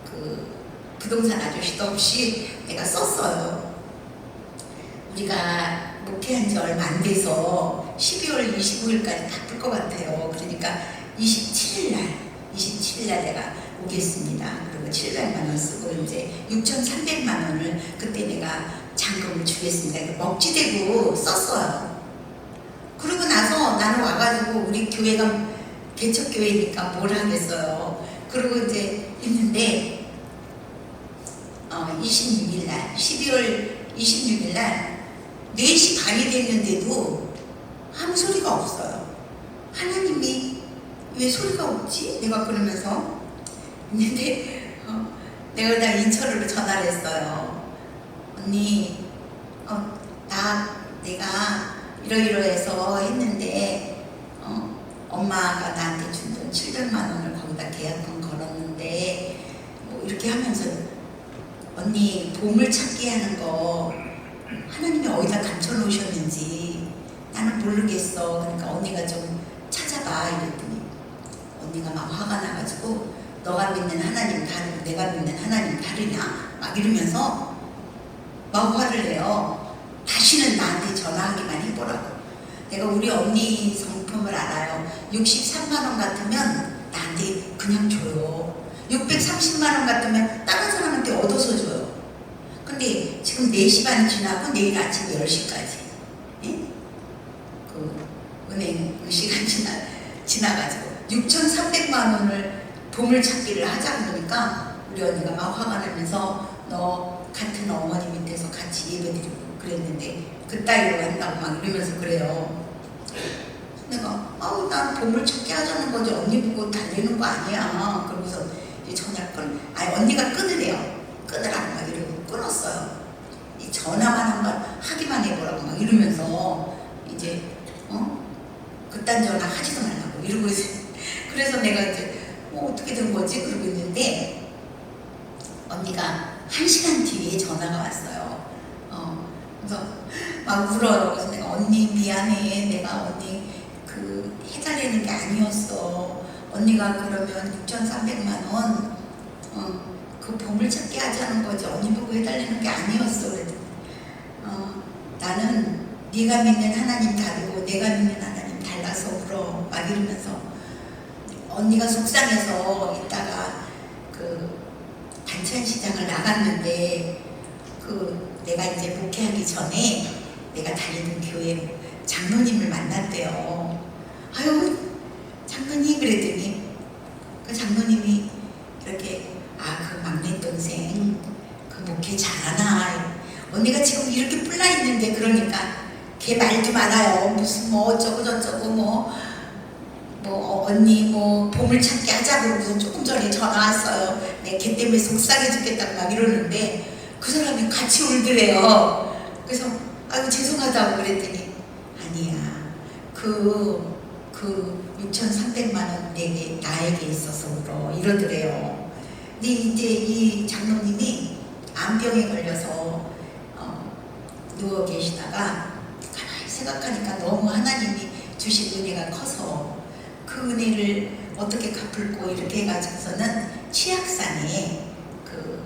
그 부동산 아저씨도 없이 내가 썼어요. 우리가 목회한 지 얼마 안 돼서 12월 25일까지 바쁠 것 같아요. 그러니까 27일 날 내가 오겠습니다. 그리고 700만 원 쓰고 이제 6,300만 원을 그때 내가 잔금을 주겠습니다. 먹지대고 썼어요. 그러고 나서 나는 와가지고 우리 교회가 개척교회니까 뭘 하겠어요. 그리고 이제 있는데 26일 날 12월 26일 날 4시 반이 됐는데도 아무 소리가 없어요. 하나님이 왜 소리가 없지? 내가 그러면서 있는데 내가 다 인천으로 전화를 했어요. 언니 내가 이러이러해서 했는데 엄마가 나한테 준 돈 700만 원을 거기다 계약금 걸었는데 뭐 이렇게 하면서 언니 보물찾기 하는 거 하나님이 어디다 감춰놓으셨는지 나는 모르겠어. 그러니까 언니가 좀 찾아봐 이랬더니 언니가 막 화가 나가지고 너가 믿는 하나님 다르고 내가 믿는 하나님 다르냐 막 이러면서 막 화를 내요. 다시는 나한테 전화하기만 해보라고. 내가 우리 언니 성품을 알아요. 63만 원 같으면 나한테 그냥 줘요. 630만 원 같으면 다른 사람한테 얻어서 줘요. 근데 지금 4시 반 지나고 내일 아침 10시까지 그 은행 그 시간 지나가지고 6,300만 원을 보물찾기를 하자 그러니까 우리 언니가 막 화가 나면서 너 같은 어머니 밑에서 같이 예배드리고 그랬는데 그따위로 한다고 막 이러면서 그래요. 내가 아우 난 보물찾기 하자는 거지 언니 보고 달리는 거 아니야. 그러고서 이제 전화를 언니가 끊으래요. 끊으라고 막 이러고 끊었어요. 이 전화만 한번 하기만 해보라고 막 이러면서 이제 그딴 전화 하지도 말라고 이러고 있어요. 그래서 내가 이제 어떻게 된 거지? 그러고 있는데 언니가 1시간 뒤에 전화가 왔어요. 그래서 막 울어요. 그래서 내가 언니 미안해. 내가 언니 그 해달라는 게 아니었어. 언니가 그러면 6,300만 원 그 보물찾기 하자는 거지 언니 보고 해달라는 게 아니었어. 그랬더니 나는 네가 믿는 하나님 다르고 내가 믿는 하나님 달라서 울어. 막 이러면서 언니가 속상해서 이따가 그 반찬 시장을 나갔는데 그 내가 이제 목회하기 전에 내가 다니는 교회 장로님을 만났대요. 아유 장로님 그랬더니 그 장로님이 이렇게 그 막내 동생 그 목회 잘하나 언니가 지금 이렇게 뿔나 있는데 그러니까 걔 말도 말아요. 무슨 뭐 어쩌고 저쩌고 뭐 언니 뭐 보물찾기 하자고 무슨 조금 전에 전화 왔어요. 내 걔 때문에 속상해 죽겠다고 막 이러는데 그 사람이 같이 울더래요. 그래서 아이고 죄송하다고 그랬더니 아니야 그 6,300만 원 나에게 있어서 울어 이러더래요. 근데 이제 이 장로님이 암병에 걸려서 누워 계시다가 가만히 생각하니까 너무 하나님이 주신 은혜가 커서 그 은혜를 어떻게 갚을고 이렇게 해가지고서는 치악산에 그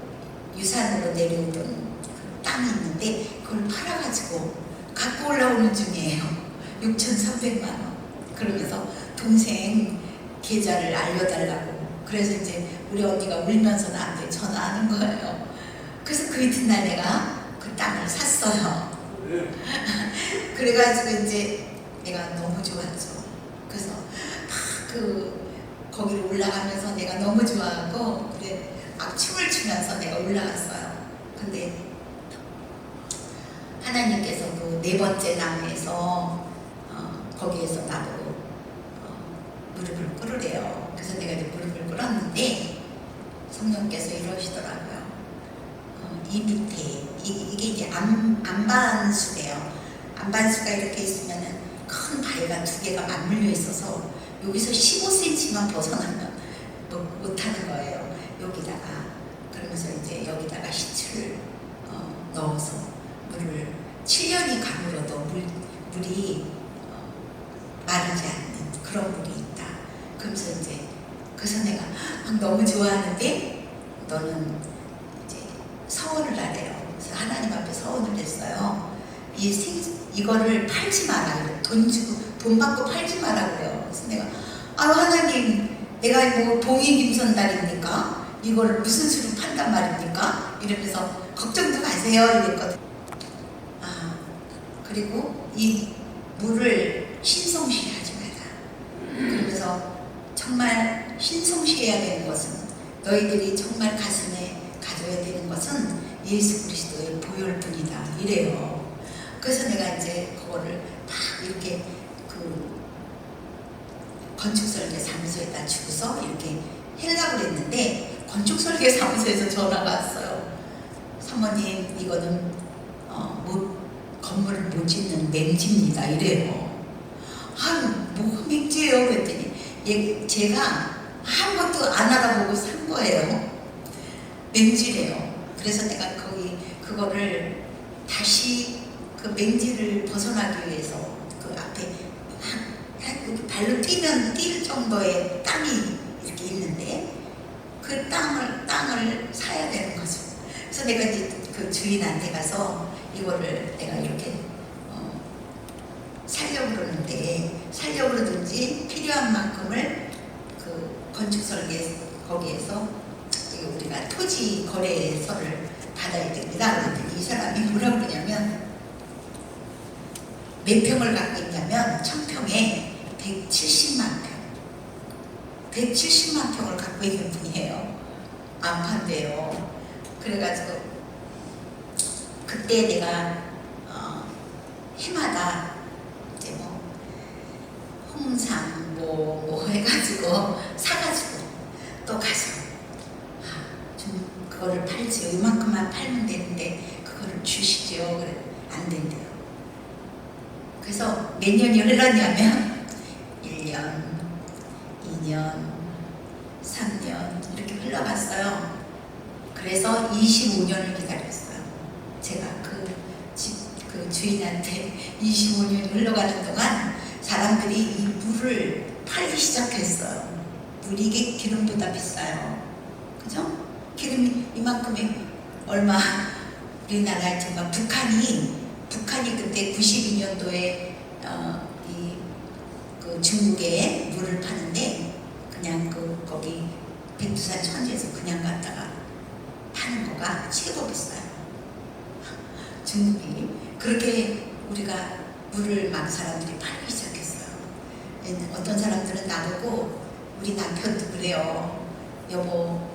유산으로 내려오던 그 땅이 있는데 그걸 팔아가지고 갖고 올라오는 중이에요. 6,300만 원. 그러면서 동생 계좌를 알려달라고. 그래서 이제 우리 언니가 울면서 나한테 전화하는 거예요. 그래서 그 이튿날 내가 그 땅을 샀어요. 그래가지고 이제 내가 너무 좋았죠. 그래서 막 거기를 올라가면서 내가 너무 좋아하고 그래 막 춤을 추면서 내가 올라갔어요. 근데 하나님께서 그 4번째 나무에서 거기에서 나보고 무릎을 꿇으래요. 그래서 내가 이제 무릎을 꿇었는데 성령께서 이러시더라고요. 이 밑에 이게 이제 안반수래요. 안반수가 이렇게 있으면은 큰 바위가 2개가 맞물려 있어서 여기서 15cm만 벗어나면 못하는 거예요. 여기다가 그러면서 이제 여기다가 시추를 넣어서 물을 7년이 가물어도 물이 마르지 않는 그런 물이 있다. 그러면서 이제 그래서 내가 너무 좋아하는데 너는 이제 서원을 하래요. 그래서 하나님 앞에 서원을 했어요. 이거를 팔지 마라. 돈 받고 팔지 마라 그래요. 그래서 내가 하나님 내가 뭐 봉이 김선달입니까? 이거를 무슨 수로 판단 말입니까? 이러면서 걱정도 마세요 이랬거든. 그리고 이 물을 신성시하지 마라. 그러면서 정말 신성시해야 되는 것은 너희들이 정말 가슴에 가져야 되는 것은 예수 그리스도의 보혈뿐이다 이래요. 그래서 내가 이제 그거를 막 이렇게 그 건축설계 사무소에다 주고서 이렇게 하려고 그랬는데 건축설계 사무소에서 전화가 왔어요. 사모님 이거는 건물을 못 짓는 맹지입니다 이래요. 뭐가 맹지예요? 그랬더니 제가 아무것도 안 알아보고 산 거예요. 맹지래요. 그래서 내가 그거를 다시 그 맹지를 벗어나기 위해서 그 앞에 발로 뛰면 뛸 정도의 땅이 이렇게 있는데 그 땅을 사야 되는 거죠. 그래서 내가 이제 그 주인한테 가서 이거를 내가 이렇게 살려고 그러든지 필요한 만큼을 그 건축설계 거기에서 우리가 토지 거래서를 받아야 됩니다. 그랬더니 이 사람이 뭐라 그러냐면 몇 평을 갖고 있냐면 1000평에 170만 평 170만 평을 갖고 있는 분이에요. 안 판대요. 그래가지고 그때 내가 해마다 이제 뭐 홍삼 뭐 해가지고 사가지고 또 가서 좀 그거를 팔지요. 이만큼만 팔면 되는데 그거를 주시죠. 그래 안 된대요. 그래서 몇 년이 흘렀냐면 1년, 2년, 3년 이렇게 흘러갔어요. 그래서 25년을 기다렸어요. 제가 그 주인한테 25년이 흘러가는 동안 사람들이 이 물을 팔기 시작했어요. 물이 이게 기름보다 비싸요. 그죠? 기름이 이만큼이 얼마 우리나라에 정말 북한이 그때 92년도에 그 중국에 물을 파는데 그냥 거기 백두산 천지에서 그냥 갔다가 파는 거가 최고 비싸요. 중국이 그렇게 우리가 물을 막 사람들이 팔기 시작했어요. 어떤 사람들은 나보고 우리 남편도 그래요. 여보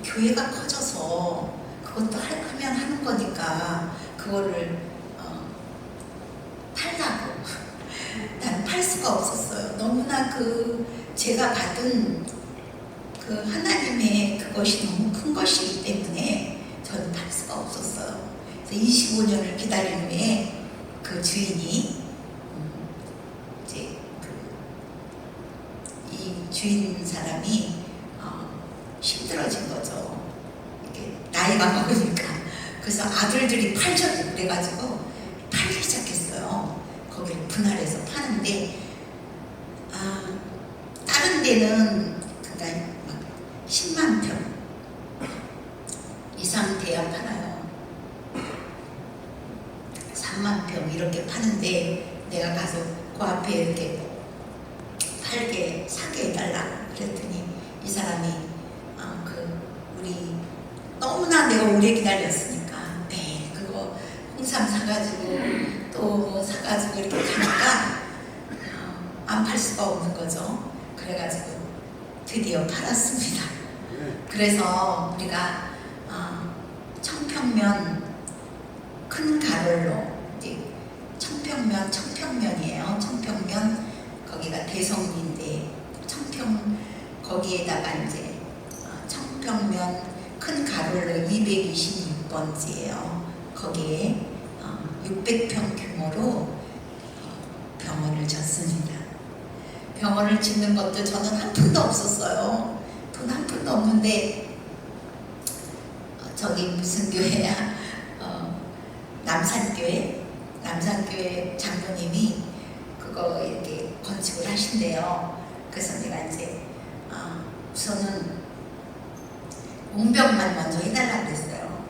교회가 커져서 그것도 하면 하는 거니까 그거를 팔라고. 나는 팔 수가 없었어요. 너무나 제가 받은 그 하나님의 그것이 너무 큰 것이기 때문에 저는 팔 수가 없었어요. 그래서 25년을 기다린 후에 그 주인이 이제 이 주인 사람이 힘들어진 거죠. 이렇게 나이가 먹으니까. 그래서 아들들이 팔죠. 그래가지고 팔기 시작했어요. 거기를 분할해서 파는데 다른 데는 그러니까 막 10만 평 이상 돼야 팔아요. 3만 평 이렇게 파는데 내가 가서 그 앞에 이렇게 사게 해달라고 그랬더니 이 사람이 우리 너무나 내가 오래 기다렸으니까 네 그거 홍삼 사가지고 또 뭐 사가지고 이렇게 가니까 안 팔 수가 없는 거죠. 그래가지고 드디어 팔았습니다. 그래서 우리가 청평면 큰 가rol로 이제 청평면이에요. 청평면 거기가 대성리인데 거기에다가 이제 청평면 큰 가롤로 226번지예요. 거기에 600평 규모로 병원을 짓습니다. 병원을 짓는 것도 저는 한 푼도 없었어요. 돈 한 푼도 없는데 저기 무슨 교회야? 남산교회 장로님이 그거 이렇게 건축을 하신대요. 그래서 내가 이제 우선은 옹벽만 먼저 해달라고 그랬어요.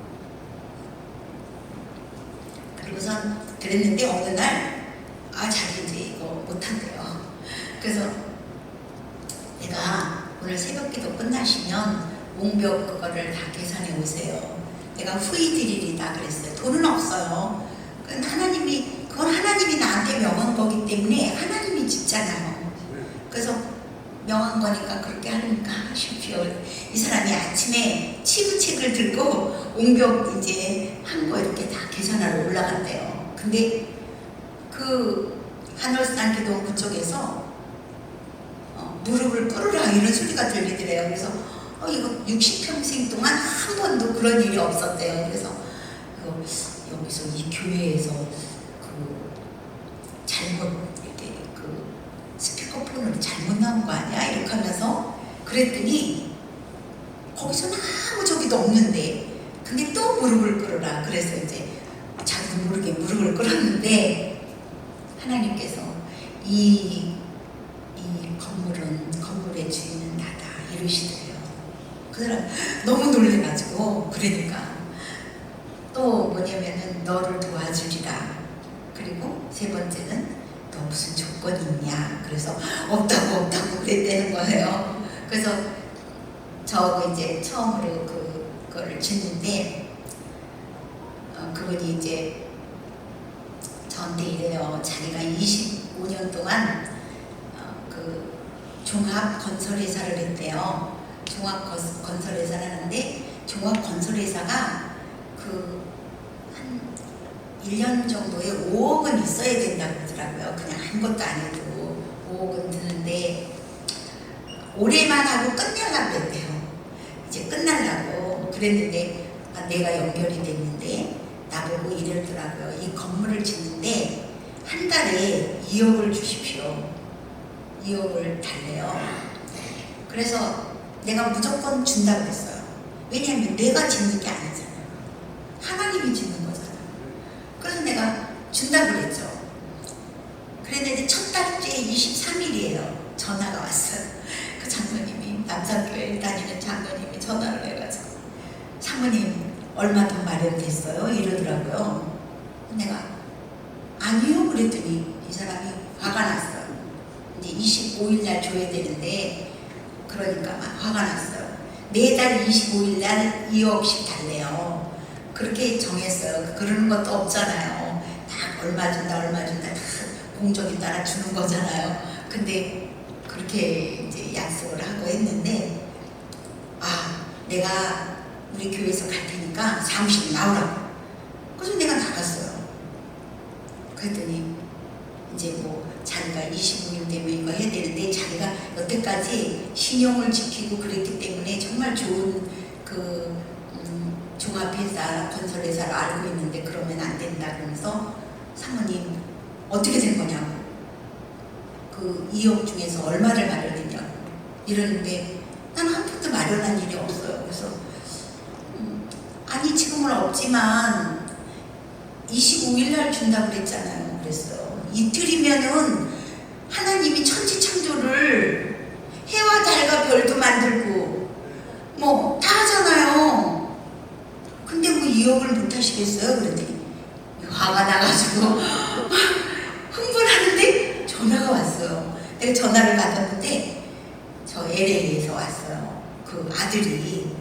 그리고선 그랬는데 어느 날 자기 이제 이거 못한대요. 그래서 내가 오늘 새벽기도 끝나시면 옹벽 그거를 다 계산해 오세요. 내가 후히 드리리다 그랬어요. 돈은 없어요. 그건 하나님이 나한테 명한 거기 때문에 하나님이 짓잖아요. 그래서 명한 거니까 그렇게 하니까 하십시오. 이 사람이 아침에 치부책을 들고 옹벽 이제 한 거 이렇게 다 계산하러 올라간대요. 근데 그 하늘산 기도 그쪽에서 무릎을 꿇으라 이런 소리가 들리더래요. 그래서 이거 60평생 동안 한 번도 그런 일이 없었대요. 그래서 여기서 이 교회에서 잘못 이렇게 스피커폰으로 잘못 나온 거 아니야? 이렇게 하면서 그랬더니 거기서는 아무 저기도 없는데 근데 또 무릎을 꿇으라. 그래서 이제 자기도 모르게 무릎을 꿇었는데 하나님께서 이 건물의 주인은 나다 이러시더래요. 그 사람 너무 놀래가지고 그러니까 또 뭐냐면은 너를 도와주리라. 그리고 세 번째는 너 무슨 조건이 있냐. 그래서 없다고 그랬다는 거예요. 그래서 저하고 이제 처음으로 그거를 짓는데 그분이 이제 저한테 이래요. 자기가 25년 동안 그 종합 건설 회사를 했대요. 종합건설회사를 하는데 종합건설회사가 한 1년 정도에 5억은 있어야 된다고 그러더라고요. 그냥 아무것도 안 해도 5억은 드는데 올해만 하고 끝내려고 그랬대요. 이제 끝나려고 그랬는데 내가 연결이 됐는데 나보고 이러더라고요. 이 건물을 짓는데 한 달에 2억을 주십시오. 2억을 달래요. 그래서 내가 무조건 준다고 했어요. 왜냐하면 내가 짓는 게 아니잖아요. 하나님이 짓는 거잖아요. 그래서 내가 준다고 그랬죠. 그랬는데 첫 달째 23일이에요. 전화가 왔어요. 그 장로님이, 남산교회 다니는 장로님이 전화를 해가지고 사모님 얼마 더 마련됐어요? 이러더라고요. 내가 아니요 그랬더니 이 사람이 화가 났어요. 이제 25일 날 줘야 되는데 그러니까 막 화가 났어요. 매달 25일 날 2억씩 달래요. 그렇게 정했어요. 그러는 것도 없잖아요. 다 얼마 준다 다 공적에 따라 주는 거잖아요. 근데 그렇게 이제 약속을 하고 했는데 내가 우리 교회에서 갈 테니까 사무실 나오라고. 그래서 내가 나갔어요. 그랬더니 이제 뭐 자기가 25일 되면 이거 해야 되는데 자기가 여태까지 신용을 지키고 그랬기 때문에 정말 좋은 종합회사, 건설회사를 알고 있는데 그러면 안 된다 그러면서 사모님 어떻게 된 거냐고. 그 2억 중에서 얼마를 마련했냐고 이러는데 난 한 푼도 마련한 일이 없어요. 그래서 아니 지금은 없지만 25일 날 준다고 그랬잖아요. 그랬어요. 이틀이면은 하나님이 천지창조를 해와 달과 별도 만들고 뭐 다 하잖아요. 근데 뭐 2억을 못 하시겠어요? 그랬더니 화가 나가지고 흥분하는데 전화가 왔어요. 내가 전화를 받았는데 저 LA에서 왔어요. 그 아들이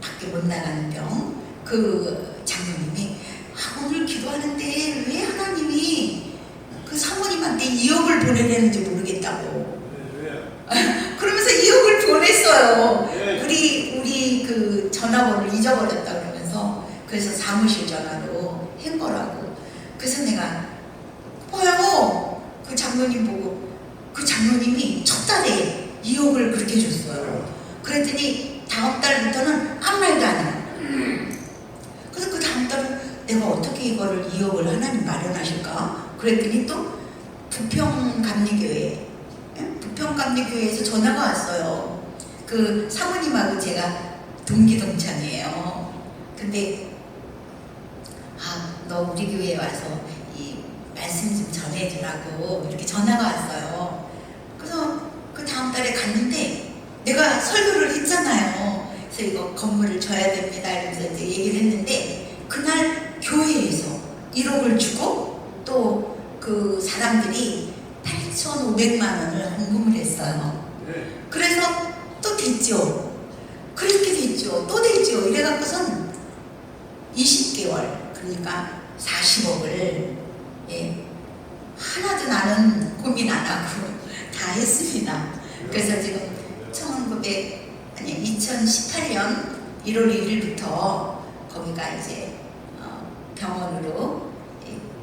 밖에 못 나가는 병 그 장로님이 오늘 기도하는데 왜 하나님이 그 사모님한테 2억을 보내려는지 모르겠다고. 그러면서 2억을 보냈어요. 우리 그 전화번호를 잊어버렸다 그러면서 그래서 사무실 전화로 한 거라고. 그래서 내가 봐요. 그 장로님 보고 그 장로님이 첫 달에 2억을 그렇게 줬어요. 그랬더니 다음 달부터는 아무 말도 안 해요. 그래서 그 다음 달은 내가 어떻게 이거를 2억을 하나님 마련하실까? 그랬더니 또 부평감리교회에서 전화가 왔어요. 그 사모님하고 제가 동기동창이에요. 근데 너 우리 교회에 와서 이 말씀 좀 전해주라고 이렇게 전화가 왔어요. 그래서 그 다음 달에 갔는데 내가 설교를 했잖아요. 그래서 이거 건물을 줘야 됩니다 이러면서 이제 얘기를 했는데 그날 교회에서 1억을 주고 또 그 사람들이 8,500만 원을 헌금을 했어요. 그래서 또 됐죠. 그렇게 됐죠. 또 됐죠. 이래갖고선 20개월 그러니까 40억을 하나도 나는 고민 안 하고 다 했습니다. 그래서 지금 2018년 1월 1일부터 거기가 이제 병원으로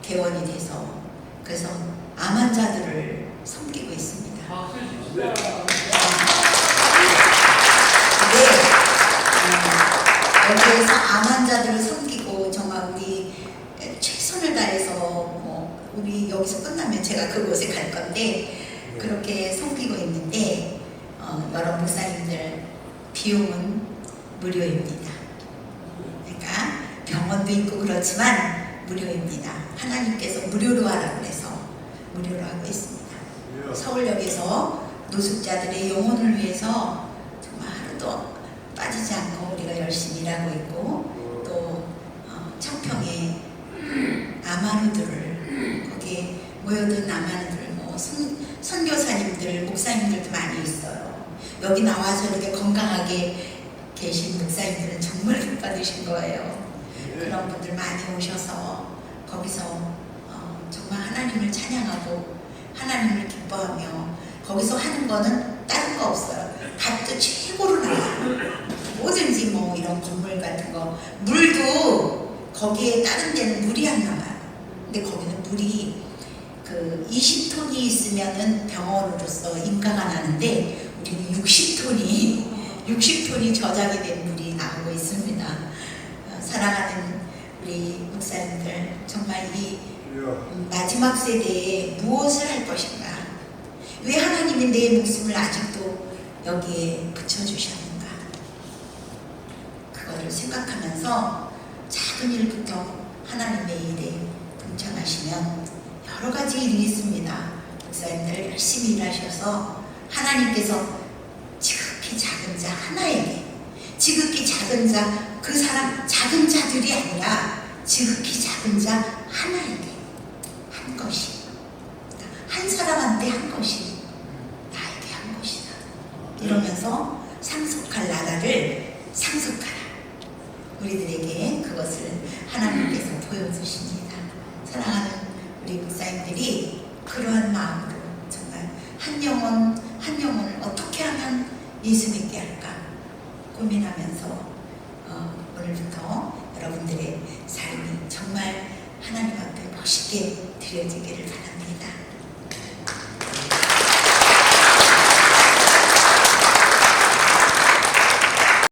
개원이 돼서 그래서 암 환자들을 섬기고 있습니다. 여기에서 암 환자들을 섬기고 정말 우리 최선을 다해서 우리 여기서 끝나면 제가 그곳에 갈 건데 그렇게 섬기고 있는데 여러 목사님들 비용은 무료입니다. 그러니까 병원도 있고 그렇지만 무료입니다. 하나님께서 무료로 하라고 해서 무료로 하고 있습니다. 서울역에서 노숙자들의 영혼을 위해서 정말 하루도 빠지지 않고 우리가 열심히 일하고 있고 또 청평에 암환우들을 거기에 모여든 암환우들 선교사님들 목사님들도 많이 있어요. 여기 나와서 이렇게 건강하게 계신 목사님들은 정말 복 받으신 거예요. 그런 분들 많이 오셔서 거기서 정말 하나님을 찬양하고 하나님을 기뻐하며 거기서 하는 거는 다른 거 없어요. 값도 최고로 나와요. 뭐든지 뭐 이런 건물 같은 거, 물도 거기에 다른 데는 물이 안 나와요. 근데 거기는 물이 그 20톤이 있으면은 병원으로서 인가가 나는데 우리는 60톤이 저장이 된 물이 나오고 있습니다. 사랑하는 우리 목사님들, 정말 이 마지막 세대에 무엇을 할 것인가? 왜 하나님이 내 목숨을 아직도 여기에 붙여주셨는가? 그거를 생각하면서 작은 일부터 하나님의 일에 동참하시면 여러 가지 일이 있습니다. 목사님들 열심히 일하셔서 하나님께서 지극히 작은 자 하나에게, 지극히 작은 자, 그 사람 작은 자들이 아니라 지극히 작은 자 하나에게 한 것이, 한 사람한테 한 것이 나에게 한 것이다. 이러면서 상속할 나라를 상속하라. 우리들에게 그것을 하나님께서 보여주십니다. 사랑하는 우리 목사님들이 그러한 마음으로 정말 한 영혼을 어떻게 하면 예수 믿게 할까 고민하면서 오늘부터 여러분들의 삶이 정말 하나님 앞에 멋있게 드려지기를 바랍니다.